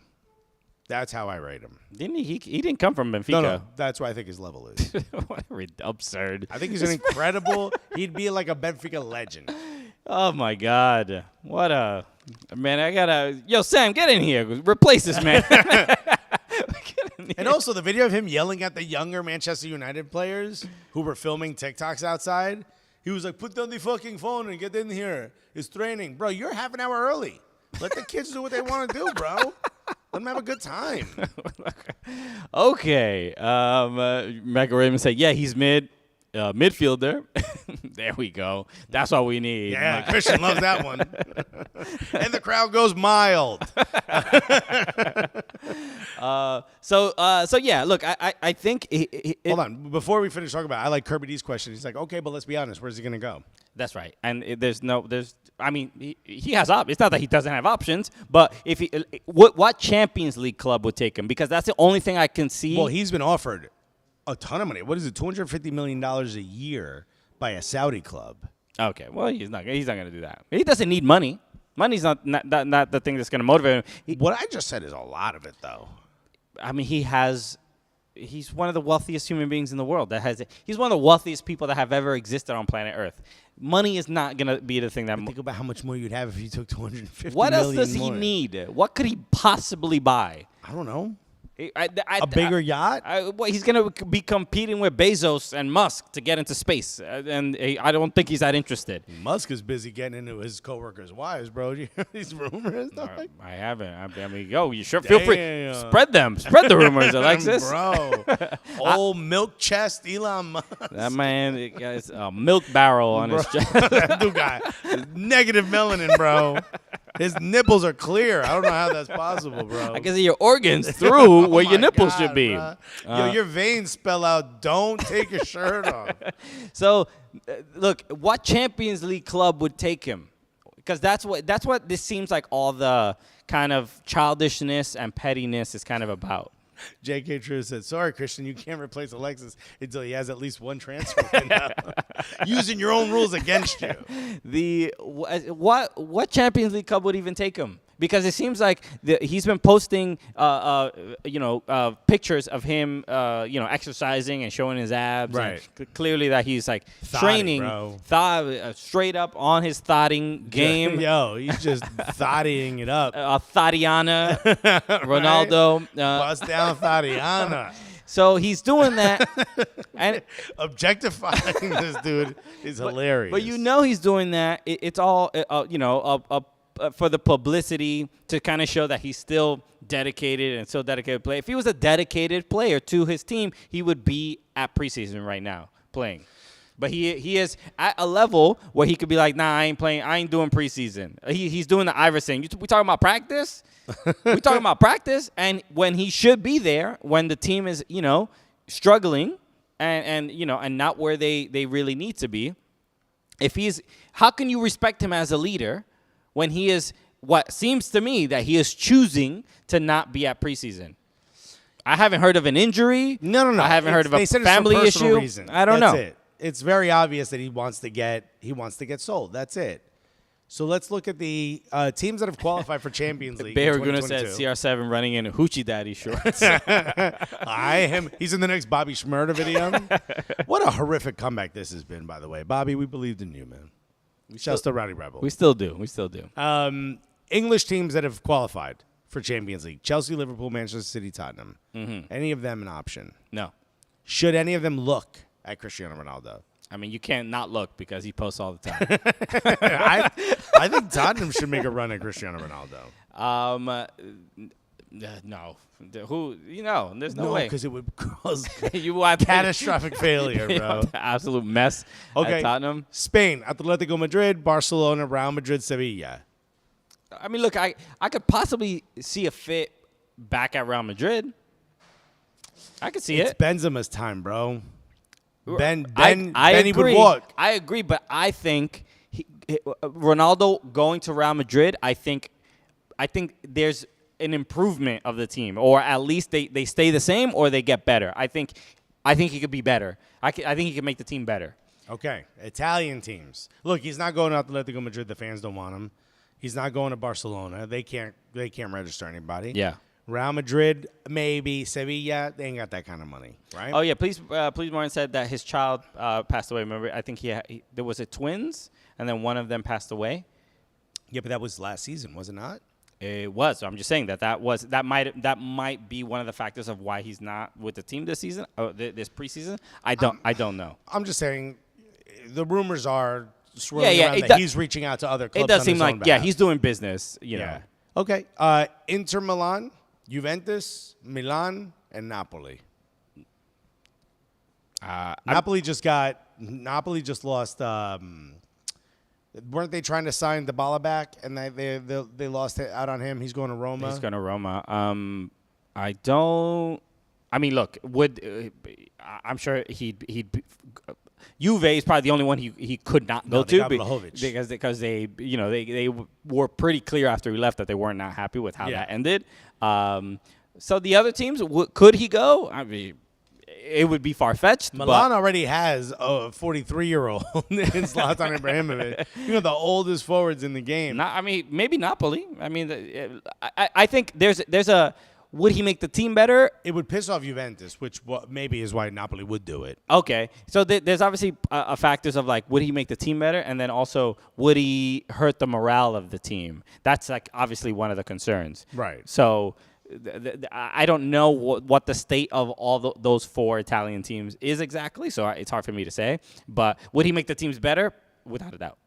[SPEAKER 1] That's how I rate him.
[SPEAKER 2] Didn't he? He didn't come from Benfica.
[SPEAKER 1] No, that's why I think his level is.
[SPEAKER 2] Absurd.
[SPEAKER 1] I think he's an incredible. He'd be like a Benfica legend.
[SPEAKER 2] Oh my God! What a man! I gotta. Yo, Sam, get in here. Replace this man.
[SPEAKER 1] And also the video of him yelling at the younger Manchester United players who were filming TikToks outside. He was like, "Put down the fucking phone and get in here. It's training, bro. You're half an hour early. Let the kids do what they want to do, bro." Let him have a good time.
[SPEAKER 2] Okay. Michael Raymond said, yeah, he's midfielder. There we go. That's what we need.
[SPEAKER 1] Yeah, Christian loves that one. And the crowd goes mild.
[SPEAKER 2] So yeah, look, I think
[SPEAKER 1] hold on. Before we finish talking about it, I like Kirby D's question. He's like, okay, but let's be honest. Where's he going to go?
[SPEAKER 2] That's right. And I mean, he has it's not that he doesn't have options, but if what Champions League club would take him? Because that's the only thing I can see.
[SPEAKER 1] Well, he's been offered a ton of money. What is it? $250 million a year by a Saudi club.
[SPEAKER 2] Okay. Well, he's not going to do that. He doesn't need money. Money's not the thing that's going to motivate him.
[SPEAKER 1] What I just said is a lot of it, though.
[SPEAKER 2] I mean, he's one of the wealthiest human beings in the world. He's one of the wealthiest people that have ever existed on planet Earth. Money is not going to be the thing that.
[SPEAKER 1] Think about how much more you'd have if you took 250
[SPEAKER 2] What
[SPEAKER 1] million
[SPEAKER 2] else does he need? What could he possibly buy?
[SPEAKER 1] I don't know.
[SPEAKER 2] A
[SPEAKER 1] bigger yacht?
[SPEAKER 2] Well, he's going to be competing with Bezos and Musk to get into space, and I don't think he's that interested.
[SPEAKER 1] Musk is busy getting into his coworkers' wives, bro. You hear these rumors?
[SPEAKER 2] I haven't. I mean, you sure feel free. Spread them. Spread the rumors, Alexis.
[SPEAKER 1] Bro. Old milk chest Elon Musk.
[SPEAKER 2] That man is a milk barrel on his chest.
[SPEAKER 1] That dude got negative melanin, bro. His nipples are clear. I don't know how that's possible, bro.
[SPEAKER 2] I can see your organs through where your nipples should be.
[SPEAKER 1] Yo, your veins spell out, don't take your shirt off.
[SPEAKER 2] So, look, what Champions League club would take him? Because that's what this seems like all the kind of childishness and pettiness is kind of about.
[SPEAKER 1] J.K. True said, sorry, Christian, you can't replace Alexis until he has at least one transfer window. Using your own rules against you.
[SPEAKER 2] What Champions League club would even take him? Because it seems like he's been posting, pictures of him, exercising and showing his abs.
[SPEAKER 1] Right.
[SPEAKER 2] Clearly that he's like
[SPEAKER 1] Thotty,
[SPEAKER 2] training, straight up on his thotting game.
[SPEAKER 1] Yo, he's just thottying it up.
[SPEAKER 2] Thotiana, Ronaldo.
[SPEAKER 1] Bust down Thotiana.
[SPEAKER 2] So he's doing that, and
[SPEAKER 1] objectifying this dude is hilarious.
[SPEAKER 2] But he's doing that. It's all for the publicity to kind of show that he's still dedicated and still dedicated player. If he was a dedicated player to his team, he would be at preseason right now playing. But he is at a level where he could be like, nah, I ain't playing. I ain't doing preseason. He's doing the Iverson. We talking about practice? We talking about practice? And when he should be there, when the team is, struggling and not where they really need to be, how can you respect him as a leader when he is, what seems to me that he is choosing to not be at preseason? I haven't heard of an injury.
[SPEAKER 1] No.
[SPEAKER 2] I haven't heard of a family issue.
[SPEAKER 1] Reason.
[SPEAKER 2] I don't know.
[SPEAKER 1] It. It's very obvious that he wants to get sold. That's it. So let's look at the teams that have qualified for Champions League.
[SPEAKER 2] Bear Guna said CR7 running in Hoochie Daddy shorts.
[SPEAKER 1] He's in the next Bobby Shmurda video. What a horrific comeback this has been, by the way. Bobby, we believed in you, man. Shouts to Rowdy Rebel.
[SPEAKER 2] We still do.
[SPEAKER 1] English teams that have qualified for Champions League. Chelsea, Liverpool, Manchester City, Tottenham. Mm-hmm. Any of them an option?
[SPEAKER 2] No.
[SPEAKER 1] Should any of them look at Cristiano Ronaldo?
[SPEAKER 2] I mean, you can't not look because he posts all the time.
[SPEAKER 1] I think Tottenham should make a run at Cristiano Ronaldo.
[SPEAKER 2] No. There's no way.
[SPEAKER 1] Because it would cause
[SPEAKER 2] you want
[SPEAKER 1] catastrophic failure, bro.
[SPEAKER 2] Absolute mess at Tottenham.
[SPEAKER 1] Spain, Atletico Madrid, Barcelona, Real Madrid, Sevilla.
[SPEAKER 2] I mean, look, I could possibly see a fit back at Real Madrid. I could see
[SPEAKER 1] it's
[SPEAKER 2] it.
[SPEAKER 1] Benzema's time, bro. Ben
[SPEAKER 2] agree.
[SPEAKER 1] would walk.
[SPEAKER 2] I agree, but I think Ronaldo going to Real Madrid, I think there's an improvement of the team, or at least they stay the same or they get better. I think he could be better. I think he could make the team better.
[SPEAKER 1] Okay, Italian teams. Look, he's not going to Atletico Madrid. The fans don't want him. He's not going to Barcelona. They can't register anybody.
[SPEAKER 2] Yeah.
[SPEAKER 1] Real Madrid, maybe. Sevilla, they ain't got that kind of money, right?
[SPEAKER 2] Oh, yeah. Please, Martin said that his child passed away. Remember, I think there was twins, and then one of them passed away.
[SPEAKER 1] Yeah, but that was last season, was it not?
[SPEAKER 2] It was. So I'm just saying that might be one of the factors of why he's not with the team this season, this preseason. I don't know.
[SPEAKER 1] I'm just saying, the rumors are swirling around that he's reaching out to other clubs.
[SPEAKER 2] It does seem like he's doing business. You know.
[SPEAKER 1] Okay. Inter Milan. Juventus, Milan, and Napoli. Napoli just lost. Weren't they trying to sign Dybala back, and they lost out on him? He's going to Roma.
[SPEAKER 2] He's going to Roma. I don't. I mean, look. I'm sure he'd. Juve is probably the only one he could not go to because they were pretty clear after he left that they were not happy with how that ended. So the other teams, could he go? I mean, it would be far-fetched.
[SPEAKER 1] Milan already has a 43-year-old in Zlatan Ibrahimovic. The oldest forwards in the game.
[SPEAKER 2] Maybe Napoli. I mean, I think there's a. Would he make the team better?
[SPEAKER 1] It would piss off Juventus, which maybe is why Napoli would do it.
[SPEAKER 2] Okay. So there's obviously factors of would he make the team better? And then also, would he hurt the morale of the team? That's obviously one of the concerns.
[SPEAKER 1] Right.
[SPEAKER 2] So I don't know what the state of all those 4 Italian teams is exactly. So it's hard for me to say. But would he make the teams better? Without a doubt.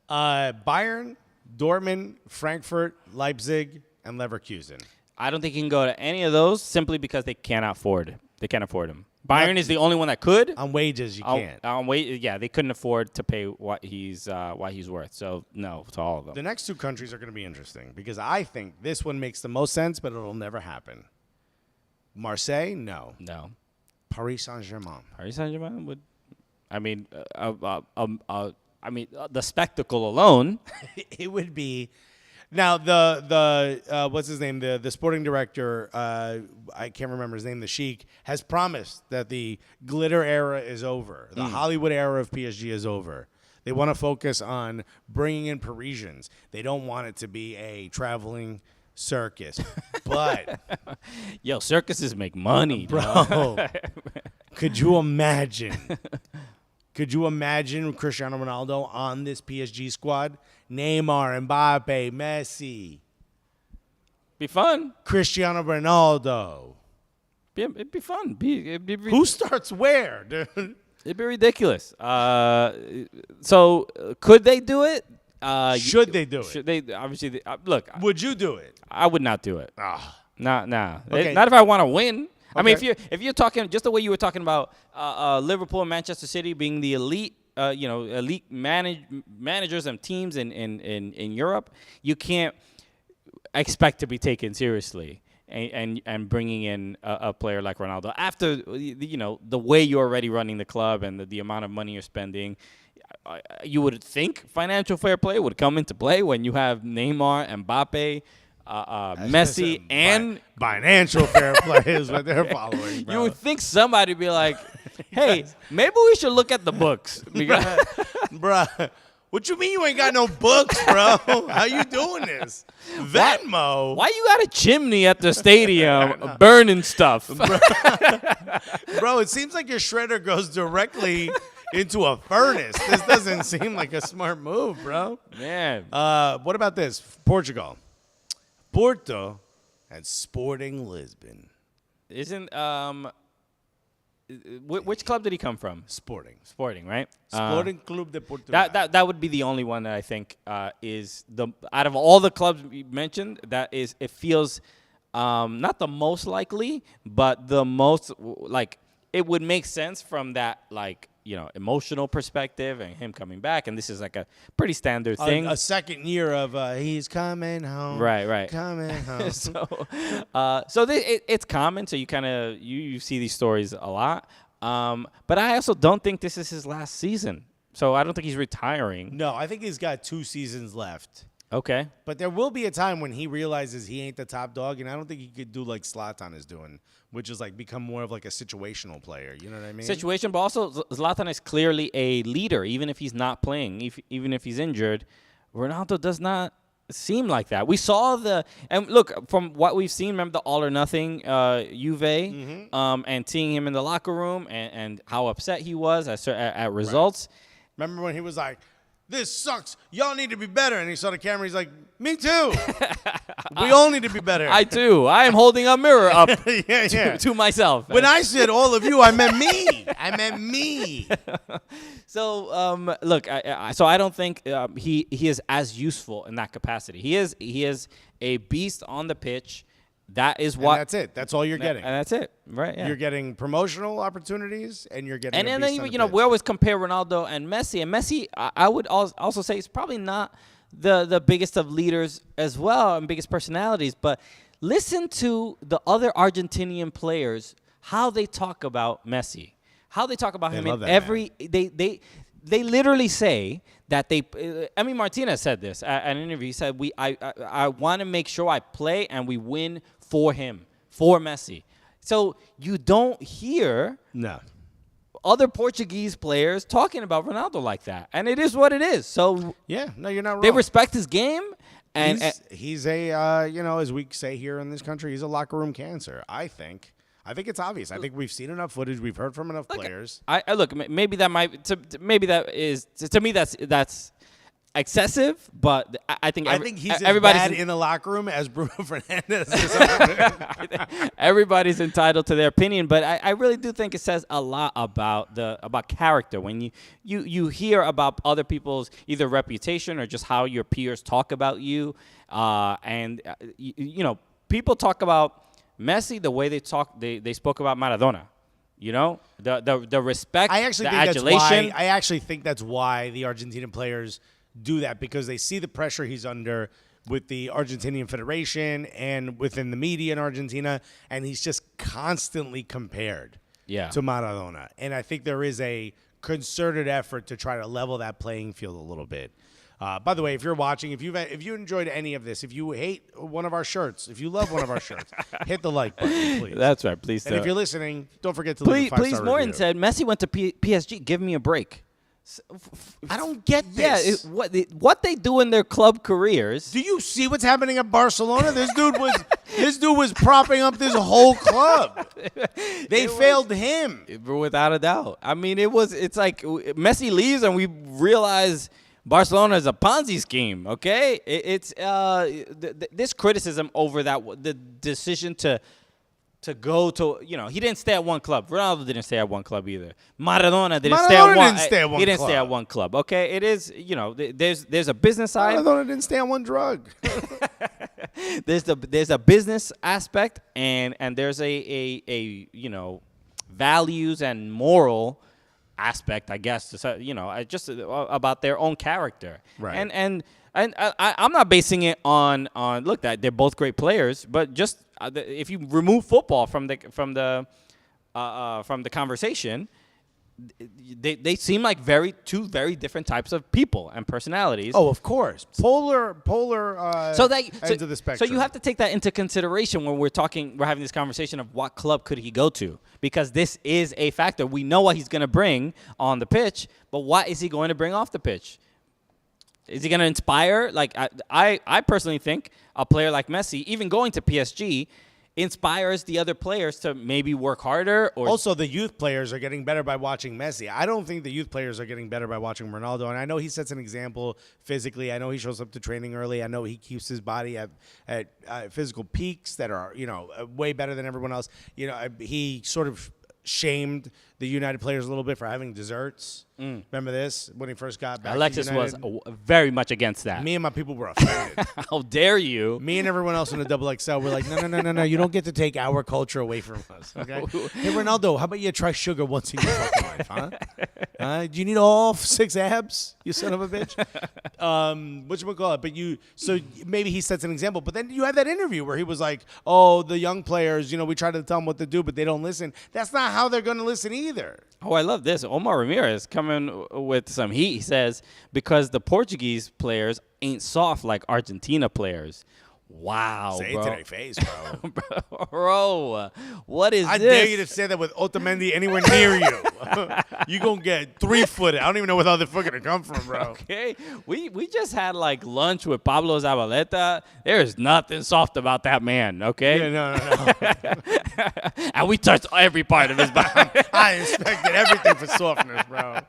[SPEAKER 1] Bayern, Dortmund, Frankfurt, Leipzig, and Leverkusen.
[SPEAKER 2] I don't think he can go to any of those simply because they can't afford him. Bayern is the only one that could.
[SPEAKER 1] On wages, you can't.
[SPEAKER 2] They couldn't afford to pay what he's worth. So no to all of them.
[SPEAKER 1] The next 2 countries are going to be interesting because I think this one makes the most sense, but it'll never happen. Marseille, no. Paris Saint-Germain.
[SPEAKER 2] Paris Saint-Germain would. I mean, the spectacle alone.
[SPEAKER 1] It would be. Now the what's his name? The sporting director, I can't remember his name. The Sheik has promised that the glitter era is over. The Hollywood era of PSG is over. They want to focus on bringing in Parisians. They don't want it to be a traveling circus. But
[SPEAKER 2] circuses make money,
[SPEAKER 1] bro. Could you imagine? Could you imagine Cristiano Ronaldo on this PSG squad? Neymar, Mbappe, Messi.
[SPEAKER 2] Be fun.
[SPEAKER 1] Cristiano Ronaldo.
[SPEAKER 2] It'd be fun.
[SPEAKER 1] Who starts where, dude?
[SPEAKER 2] It'd be ridiculous. So could they do it?
[SPEAKER 1] Should they do it?
[SPEAKER 2] Should they? Obviously, look.
[SPEAKER 1] Would you do it?
[SPEAKER 2] I would not do it. No.
[SPEAKER 1] Okay.
[SPEAKER 2] Not if I want to win.
[SPEAKER 1] Okay.
[SPEAKER 2] I mean, if you're talking just the way you were talking about Liverpool and Manchester City being the elite, elite managers and teams in Europe, you can't expect to be taken seriously. And bringing in a player like Ronaldo after the way you're already running the club and the amount of money you're spending, you would think financial fair play would come into play when you have Neymar, Mbappe, Messi, and
[SPEAKER 1] financial fair play is what they're following. Bro.
[SPEAKER 2] You would think somebody would be like, "Hey, maybe we should look at the books."
[SPEAKER 1] Bruh. What you mean you ain't got no books, bro? How you doing this? Venmo?
[SPEAKER 2] Why you got a chimney at the stadium burning stuff?
[SPEAKER 1] Bro, it seems like your shredder goes directly into a furnace. This doesn't seem like a smart move, bro.
[SPEAKER 2] Man.
[SPEAKER 1] What about this? Portugal. Porto and Sporting Lisbon.
[SPEAKER 2] Isn't which club did he come from?
[SPEAKER 1] Sporting,
[SPEAKER 2] right?
[SPEAKER 1] Sporting Club de Portugal.
[SPEAKER 2] That would be the only one that I think is the out of all the clubs you mentioned. It feels not the most likely, but the most it would make sense from that emotional perspective and him coming back. And this is like a pretty standard thing.
[SPEAKER 1] A second year of he's coming home.
[SPEAKER 2] Right.
[SPEAKER 1] Coming home.
[SPEAKER 2] It's common. So you kind of you see these stories a lot. But I also don't think this is his last season. So I don't think he's retiring.
[SPEAKER 1] No, I think he's got 2 seasons left.
[SPEAKER 2] Okay.
[SPEAKER 1] But there will be a time when he realizes he ain't the top dog, and I don't think he could do like Zlatan is doing, which is become more of a situational player. You know what I mean?
[SPEAKER 2] Situation, but also Zlatan is clearly a leader, even if he's not playing, even if he's injured. Ronaldo does not seem like that. We saw and look, from what we've seen, remember the all or nothing Juve, and seeing him in the locker room and how upset he was at results.
[SPEAKER 1] Right. Remember when he was like, "This sucks. Y'all need to be better." And he saw the camera. He's like, "Me too. We all need to be better."
[SPEAKER 2] I too. I am holding a mirror up to myself.
[SPEAKER 1] When I said all of you, I meant me. I meant me.
[SPEAKER 2] So look, so I don't think he is as useful in that capacity. He is a beast on the pitch, That is
[SPEAKER 1] And
[SPEAKER 2] what.
[SPEAKER 1] that's it. That's all you're getting.
[SPEAKER 2] And that's it, right? Yeah.
[SPEAKER 1] You're getting promotional opportunities, and you're getting.
[SPEAKER 2] And
[SPEAKER 1] a
[SPEAKER 2] then
[SPEAKER 1] beast on
[SPEAKER 2] you
[SPEAKER 1] the
[SPEAKER 2] know,
[SPEAKER 1] pitch.
[SPEAKER 2] we always compare Ronaldo and Messi. And Messi, I would also say, is probably not the biggest of leaders as well and biggest personalities. But listen to the other Argentinian players, how they talk about Messi, how they talk about him in every. They literally say that Emi Martinez said this at an interview. He said, I want to make sure I play and we win for him, for Messi. So you don't hear other Portuguese players talking about Ronaldo like that. And it is what it is. So
[SPEAKER 1] yeah, no, you're not wrong.
[SPEAKER 2] They respect his game. And
[SPEAKER 1] he's a, as we say here in this country, he's a locker room cancer, I think. I think it's obvious. I think we've seen enough footage. We've heard from enough players.
[SPEAKER 2] I look. Maybe that is to me. That's excessive. But I think
[SPEAKER 1] he's as bad in the locker room as Bruno Fernandes.
[SPEAKER 2] Everybody's entitled to their opinion, but I really do think it says a lot about character when you hear about other people's either reputation or just how your peers talk about you, and people talk about Messi the way they spoke about Maradona. You know, the respect, adulation.
[SPEAKER 1] I actually think that's why the Argentinian players do that, because they see the pressure he's under with the Argentinian Federation and within the media in Argentina, and he's just constantly compared to Maradona. And I think there is a concerted effort to try to level that playing field a little bit. By the way, if you're watching, if you enjoyed any of this, if you hate one of our shirts, if you love one of our shirts, hit the like button, please.
[SPEAKER 2] That's right, please.
[SPEAKER 1] And if you're listening, don't forget to leave a 5-star review.
[SPEAKER 2] Morton said, Messi went to PSG. Give me a break.
[SPEAKER 1] I don't get this.
[SPEAKER 2] Yeah, what they do in their club careers.
[SPEAKER 1] Do you see what's happening at Barcelona? This dude was propping up this whole club. They failed him
[SPEAKER 2] without a doubt. I mean, it's like Messi leaves and we realize Barcelona is a Ponzi scheme. Okay, it's this criticism over the decision to go to, he didn't stay at one club. Ronaldo didn't stay at one club either. Maradona didn't stay at one. He didn't stay at one club. Okay, it is, there's a business side.
[SPEAKER 1] Maradona didn't stay on one drug.
[SPEAKER 2] There's a business aspect and there's a values and moral aspect, I guess, just about their own character.
[SPEAKER 1] Right.
[SPEAKER 2] And I'm not basing it on look, that they're both great players, but just if you remove football from the conversation, they seem like two very different types of people and personalities.
[SPEAKER 1] Oh, of course, polar ends of the spectrum.
[SPEAKER 2] So you have to take that into consideration when we're having this conversation of what club could he go to, because this is a factor. We know what he's going to bring on the pitch, but what is he going to bring off the pitch? Is he going to inspire? Like I personally think a player like Messi, even going to PSG, inspires the other players to maybe work harder. Or
[SPEAKER 1] also, the youth players are getting better by watching Messi. I don't think the youth players are getting better by watching Ronaldo. And I know he sets an example physically. I know he shows up to training early. I know he keeps his body at physical peaks that are way better than everyone else. He sort of shamed the United players a little bit for having desserts. Remember this when he first got back?
[SPEAKER 2] Alexis
[SPEAKER 1] to United?
[SPEAKER 2] was very much against that.
[SPEAKER 1] Me and my people were offended.
[SPEAKER 2] How dare you?
[SPEAKER 1] Me and everyone else in the XXL were like, no. You don't get to take our culture away from us. Okay? Hey, Ronaldo, how about you try sugar once in your fucking life, huh? Do you need all 6 abs, you son of a bitch? Whatchamacallit? But so maybe he sets an example. But then you had that interview where he was like, oh, the young players, we try to tell them what to do, but they don't listen. That's not how they're going to listen either.
[SPEAKER 2] Oh, I love this. Omar Ramirez coming with some heat. He says, because the Portuguese players ain't soft like Argentina players. Wow,
[SPEAKER 1] Say
[SPEAKER 2] bro.
[SPEAKER 1] it to their face, bro.
[SPEAKER 2] Bro, what is
[SPEAKER 1] I
[SPEAKER 2] this?
[SPEAKER 1] dare you to say that with Otamendi anywhere near you. You going to get 3-footed. I don't even know where the other foot going to come from, bro.
[SPEAKER 2] Okay. We just had lunch with Pablo Zabaleta. There's nothing soft about that man, okay?
[SPEAKER 1] Yeah, no.
[SPEAKER 2] And we touched every part of his body.
[SPEAKER 1] I expected everything for softness, bro.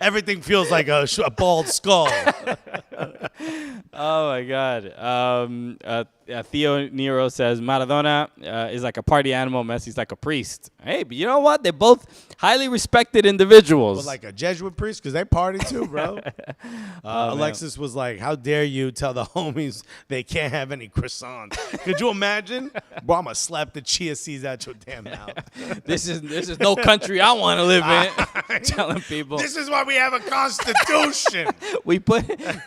[SPEAKER 1] Everything feels like a bald skull.
[SPEAKER 2] Oh, my God. Theo Nero says Maradona is like a party animal. Messi's like a priest. Hey, but you know what? They're both highly respected individuals.
[SPEAKER 1] Well, like a Jesuit priest, because they party too, bro. Alexis was like, how dare you tell the homies they can't have any croissants? Could you imagine? Bro, I'm going to slap the chia seeds out your damn mouth.
[SPEAKER 2] This is no country I want to live in. Telling people.
[SPEAKER 1] This is why we have a constitution.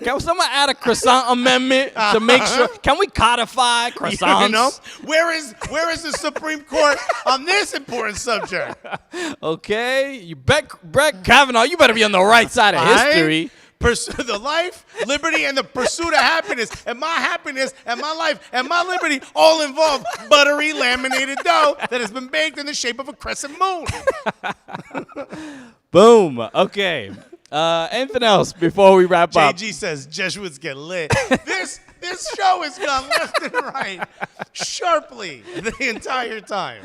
[SPEAKER 2] Can someone add a croissant amendment to make sure? Can we codify croissants?
[SPEAKER 1] You know, where is the Supreme Court on this important subject?
[SPEAKER 2] Okay, Brett Kavanaugh, you better be on the right side of history.
[SPEAKER 1] Pursue the life, liberty, and the pursuit of happiness. And my life and my liberty all involve buttery laminated dough that has been baked in the shape of a crescent moon.
[SPEAKER 2] Boom. Okay. Anything else before we wrap up?
[SPEAKER 1] JG says Jesuits get lit. This show has gone left and right sharply the entire time.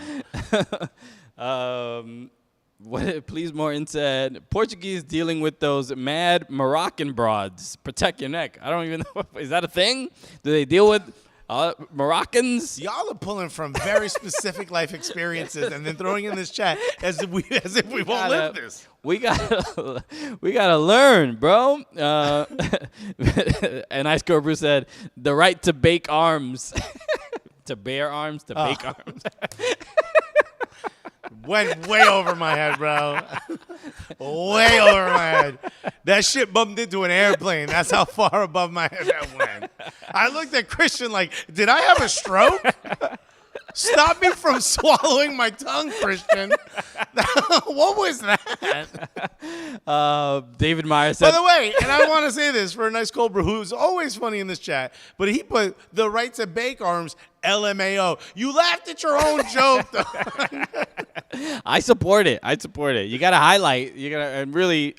[SPEAKER 2] Please more said Portuguese dealing with those mad Moroccan broads. Protect your neck. I don't even know. Is that a thing? Do they deal with Moroccans?
[SPEAKER 1] Y'all are pulling from very specific life experiences and then throwing in this chat as if we won't live this.
[SPEAKER 2] We gotta learn, bro. And Ice Core Bruce said the right to bake arms, to bear arms, to bake arms.
[SPEAKER 1] Went way over my head, bro. Way over my head. That shit bumped into an airplane. That's how far above my head that went. I looked at Christian like, did I have a stroke? Stop me from swallowing my tongue, Christian. What was that?
[SPEAKER 2] David Myers said.
[SPEAKER 1] By the way, and I want to say this for a nice cold brew, who's always funny in this chat, but he put the right to bake arms, LMAO. You laughed at your own joke, though.
[SPEAKER 2] I support it. You got to highlight. You got to really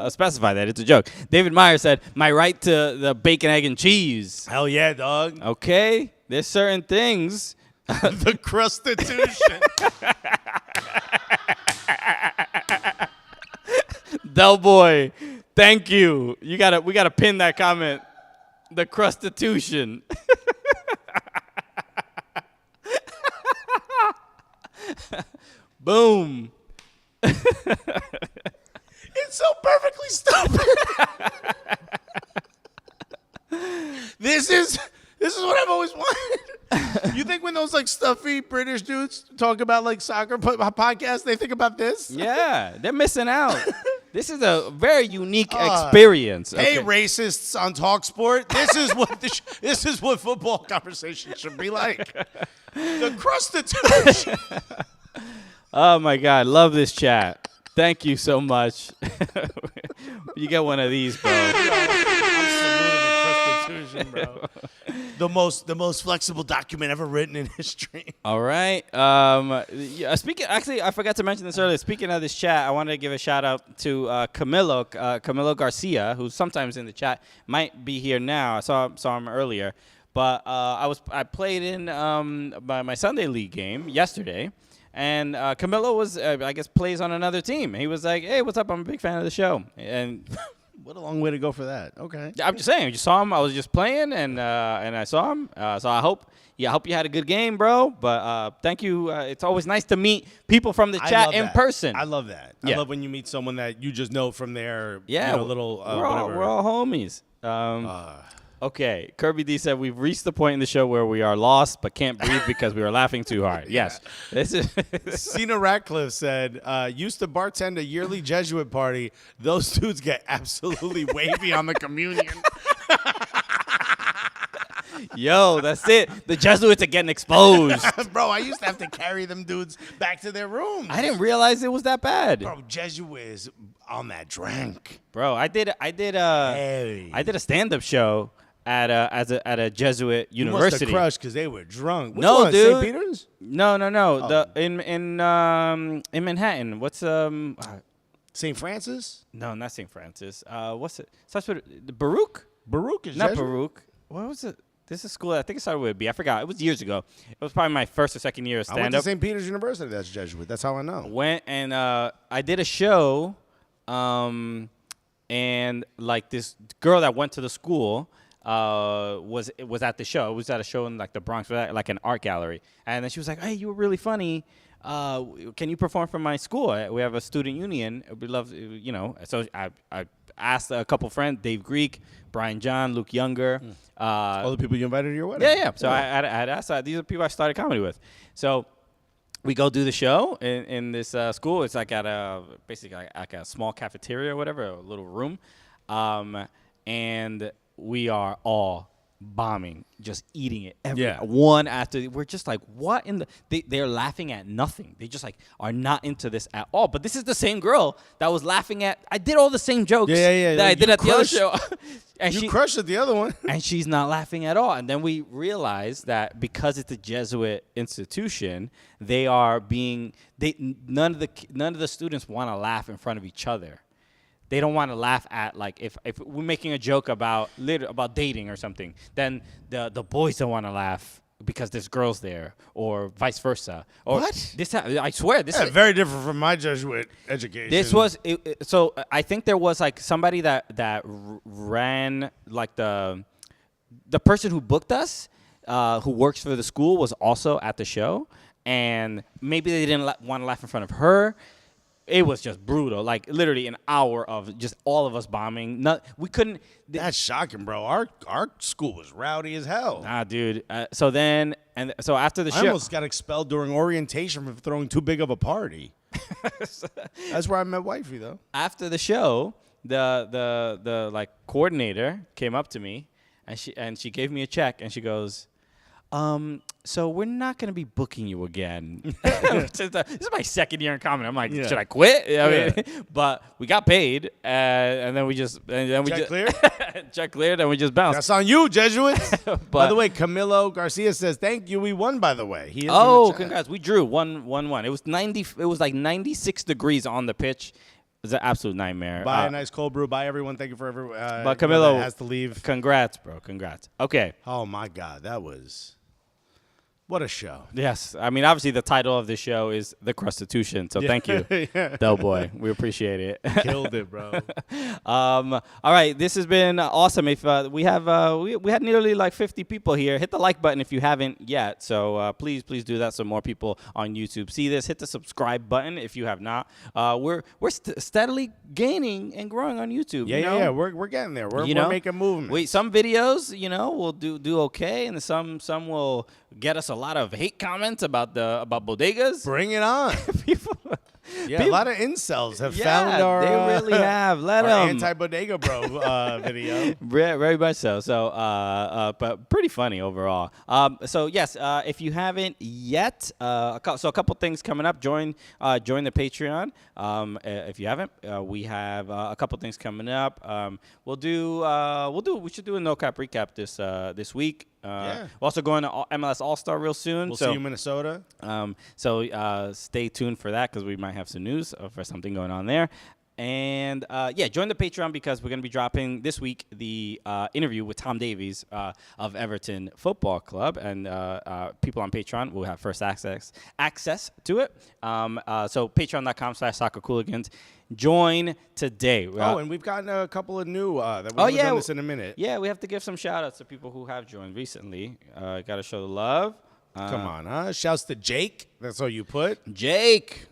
[SPEAKER 2] specify that it's a joke. David Myers said, my right to the bacon, egg, and cheese.
[SPEAKER 1] Hell yeah, dog.
[SPEAKER 2] Okay. There's certain things.
[SPEAKER 1] The Constitution.
[SPEAKER 2] Del Boy, thank you. We gotta pin that comment. The Constitution. Boom.
[SPEAKER 1] It's so perfectly stupid. This is what I've always wanted. You think when those like stuffy British dudes talk about like soccer podcasts, they think about this?
[SPEAKER 2] Yeah, they're missing out. This is a very unique experience.
[SPEAKER 1] Hey, racists on TalkSport, this is what football conversation should be like. The Constitution.
[SPEAKER 2] Oh my God, love this chat. Thank you so much. You get one of these, bro.
[SPEAKER 1] I'm saluting the Constitution, bro. The most flexible document ever written in history.
[SPEAKER 2] All right. Actually, I forgot to mention this earlier. Speaking of this chat, I wanted to give a shout out to Camilo Garcia, who's sometimes in the chat. Might be here now. I saw him earlier, but I played in my Sunday league game yesterday. And Camilo was, I guess, plays on another team. He was like, "Hey, what's up? I'm a big fan of the show." And
[SPEAKER 1] what a long way to go for that. Okay.
[SPEAKER 2] I'm just saying, I just saw him. I was just playing, and I saw him. So I hope you had a good game, bro. But thank you. It's always nice to meet people from the chat in person.
[SPEAKER 1] I love that.
[SPEAKER 2] Yeah.
[SPEAKER 1] I love when you meet someone that you just know from their little
[SPEAKER 2] we're all homies. Okay, Kirby D said we've reached the point in the show where we are lost but can't breathe because we were laughing too hard. Yes. This is
[SPEAKER 1] Cena Ratcliffe said, used to bartend a yearly Jesuit party. Those dudes get absolutely wavy on the communion.
[SPEAKER 2] Yo, that's it. The Jesuits are getting exposed.
[SPEAKER 1] Bro, I used to have to carry them dudes back to their rooms.
[SPEAKER 2] I didn't realize it was that bad.
[SPEAKER 1] Bro, Jesuits on that drink.
[SPEAKER 2] Bro, I did a stand-up show at a Jesuit university.
[SPEAKER 1] You must have crushed because they were drunk. Which
[SPEAKER 2] no,
[SPEAKER 1] one?
[SPEAKER 2] dude.
[SPEAKER 1] St. Peter's?
[SPEAKER 2] No.
[SPEAKER 1] Oh.
[SPEAKER 2] The in Manhattan. What's
[SPEAKER 1] St. Francis?
[SPEAKER 2] No, not St. Francis. What's it? Starts with Baruch.
[SPEAKER 1] Baruch is
[SPEAKER 2] not
[SPEAKER 1] Jesuit?
[SPEAKER 2] Baruch. What was it? This is school. I think it started with a B. I forgot. It was years ago. It was probably my first or second year of
[SPEAKER 1] I went
[SPEAKER 2] stand-up.
[SPEAKER 1] to St. Peter's University. That's Jesuit. That's how I know.
[SPEAKER 2] Went and I did a show, and like this girl that went to the school, was at the show. It was at a show in like the Bronx, like an art gallery. And then she was like, "Hey, you were really funny. Can you perform for my school? We have a student union. We love, you know." So I asked a couple friends, Dave Greek, Brian John, Luke Younger.
[SPEAKER 1] All the people you invited to your wedding.
[SPEAKER 2] Yeah. So I had asked. These are people I started comedy with. So we go do the show in this school. It's like at basically like a small cafeteria or whatever, a little room. And we are all bombing, just eating it. One after. We're just like, what in the? They're laughing at nothing. They just like are not into this at all. But this is the same girl that was laughing at. I did all the same jokes that I did at the other show. And
[SPEAKER 1] you crushed at the other one.
[SPEAKER 2] And she's not laughing at all. And then we realized that because it's a Jesuit institution, none of the students want to laugh in front of each other. They don't want to laugh at, like, if we're making a joke about dating or something, then the boys don't want to laugh because there's girls there, or vice versa. Or
[SPEAKER 1] what?
[SPEAKER 2] I swear, this is
[SPEAKER 1] very different from my Jesuit education.
[SPEAKER 2] This was so. I think there was like somebody that ran like the person who booked us, who works for the school, was also at the show, and maybe they didn't want to laugh in front of her. It was just brutal, like literally an hour of just all of us bombing. We couldn't.
[SPEAKER 1] That's shocking, bro. Our school was rowdy as hell.
[SPEAKER 2] Nah, dude. So after the show,
[SPEAKER 1] I almost got expelled during orientation for throwing too big of a party. That's where I met wifey, though.
[SPEAKER 2] After the show, the like coordinator came up to me, and she gave me a check, and she goes, so we're not going to be booking you again. This is my second year in comedy. I'm like, should I quit? I mean, but we got paid, and then we just
[SPEAKER 1] cleared?
[SPEAKER 2] Check cleared, and we just bounced.
[SPEAKER 1] That's on you, Jesuits. By the way, Camilo Garcia says, "Thank you. We won." By the way, he is
[SPEAKER 2] congrats. We drew 1-1. It was 90. It was like 96 degrees on the pitch. It was an absolute nightmare.
[SPEAKER 1] Buy a nice cold brew. Bye, everyone. Thank you for everyone.
[SPEAKER 2] But Camilo
[SPEAKER 1] has to leave.
[SPEAKER 2] Congrats, bro. Congrats. Okay.
[SPEAKER 1] Oh my God, that was. What a show.
[SPEAKER 2] Yes. I mean, obviously, the title of the show is The Crustitution. So thank you, Doughboy. We appreciate it.
[SPEAKER 1] Killed it, bro.
[SPEAKER 2] All right. This has been awesome. If we had nearly like 50 people here. Hit the like button if you haven't yet. So please do that so more people on YouTube see this. Hit the subscribe button if you have not. We're steadily gaining and growing on YouTube.
[SPEAKER 1] Yeah. We're getting there. We're making movements.
[SPEAKER 2] Some videos, will do okay, and some will get us a lot of hate comments about bodegas.
[SPEAKER 1] Bring it on. A lot of incels have found our.
[SPEAKER 2] They really have. Let them.
[SPEAKER 1] Anti-bodega bro video.
[SPEAKER 2] Very much so. So, but pretty funny overall. So yes, if you haven't yet, a couple things coming up. Join the Patreon. If you haven't, we have a couple things coming up. We should do a no cap recap this week. We're also going to MLS All-Star real soon.
[SPEAKER 1] We'll see you in Minnesota.
[SPEAKER 2] So stay tuned for that because we might have some news for something going on there. And, join the Patreon because we're going to be dropping this week the interview with Tom Davies of Everton Football Club. And people on Patreon will have first access to it. So patreon.com/soccercooligans. Join today.
[SPEAKER 1] And we've gotten a couple of new that we'll do this in a minute.
[SPEAKER 2] Yeah, we have to give some shout-outs to people who have joined recently. Got to show the love.
[SPEAKER 1] Come on, huh? Shouts to Jake. That's all you put.
[SPEAKER 2] Jake.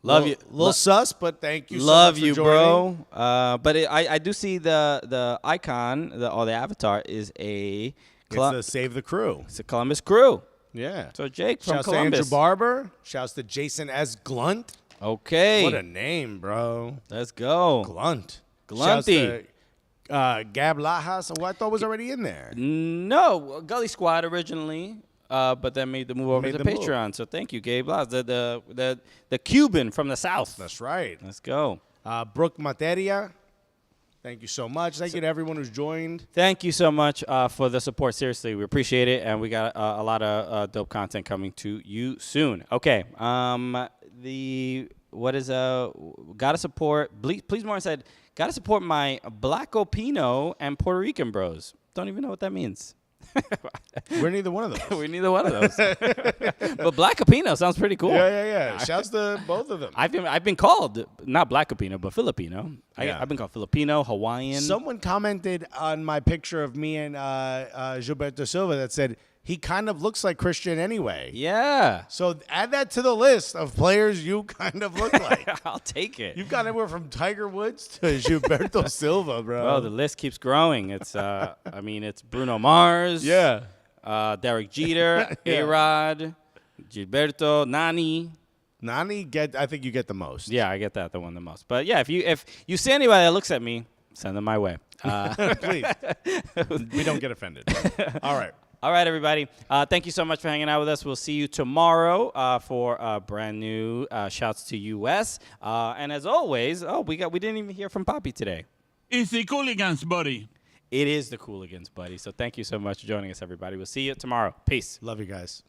[SPEAKER 2] Love you.
[SPEAKER 1] Little sus, but thank you so
[SPEAKER 2] Love
[SPEAKER 1] much for
[SPEAKER 2] you,
[SPEAKER 1] joining.
[SPEAKER 2] bro. But I do see the icon, the avatar is
[SPEAKER 1] It's the Save the Crew.
[SPEAKER 2] It's a Columbus Crew.
[SPEAKER 1] Yeah.
[SPEAKER 2] So Jake from
[SPEAKER 1] Shouts
[SPEAKER 2] Columbus.
[SPEAKER 1] to Andrew Barber. Shouts to Jason S. Glunt.
[SPEAKER 2] Okay.
[SPEAKER 1] What a name, bro.
[SPEAKER 2] Let's go.
[SPEAKER 1] Glunty.
[SPEAKER 2] Glunty.
[SPEAKER 1] Shouts to Gab Lajas, who I thought was already in there.
[SPEAKER 2] No, Gully Squad originally. But then made the move over to Patreon. So thank you, Gabe Blas, the Cuban from the South.
[SPEAKER 1] That's right.
[SPEAKER 2] Let's go.
[SPEAKER 1] Brooke Materia, thank you so much. Thank you to everyone who's joined.
[SPEAKER 2] Thank you so much for the support. Seriously, we appreciate it, and we got a lot of dope content coming to you soon. Okay. Gotta support. Please more said. Gotta support my Black Opino and Puerto Rican bros. Don't even know what that means.
[SPEAKER 1] We're neither one of those.
[SPEAKER 2] We're neither one of those. But Black Capino sounds pretty cool.
[SPEAKER 1] Yeah. Shouts to both of them.
[SPEAKER 2] I've been called not Black Capino, but Filipino.
[SPEAKER 1] Yeah.
[SPEAKER 2] I've been called Filipino, Hawaiian.
[SPEAKER 1] Someone commented on my picture of me and Gilberto Silva that said he kind of looks like Christian anyway.
[SPEAKER 2] Yeah.
[SPEAKER 1] So add that to the list of players you kind of look like.
[SPEAKER 2] I'll take it.
[SPEAKER 1] You've got anywhere from Tiger Woods to Gilberto Silva, bro.
[SPEAKER 2] Well, the list keeps growing. It's it's Bruno Mars.
[SPEAKER 1] Yeah.
[SPEAKER 2] Derek Jeter,
[SPEAKER 1] Yeah.
[SPEAKER 2] A-Rod, Gilberto, Nani.
[SPEAKER 1] Nani, I think you get the most.
[SPEAKER 2] Yeah, I get that the one the most. But yeah, if you see anybody that looks at me, send them my way.
[SPEAKER 1] Please. We don't get offended. All right.
[SPEAKER 2] All right, everybody. Thank you so much for hanging out with us. We'll see you tomorrow for a brand new Shouts to US. And as always, we didn't even hear from Poppy today.
[SPEAKER 3] It's the Cooligans, buddy.
[SPEAKER 2] It is the Cooligans, buddy. So thank you so much for joining us, everybody. We'll see you tomorrow. Peace.
[SPEAKER 1] Love you guys.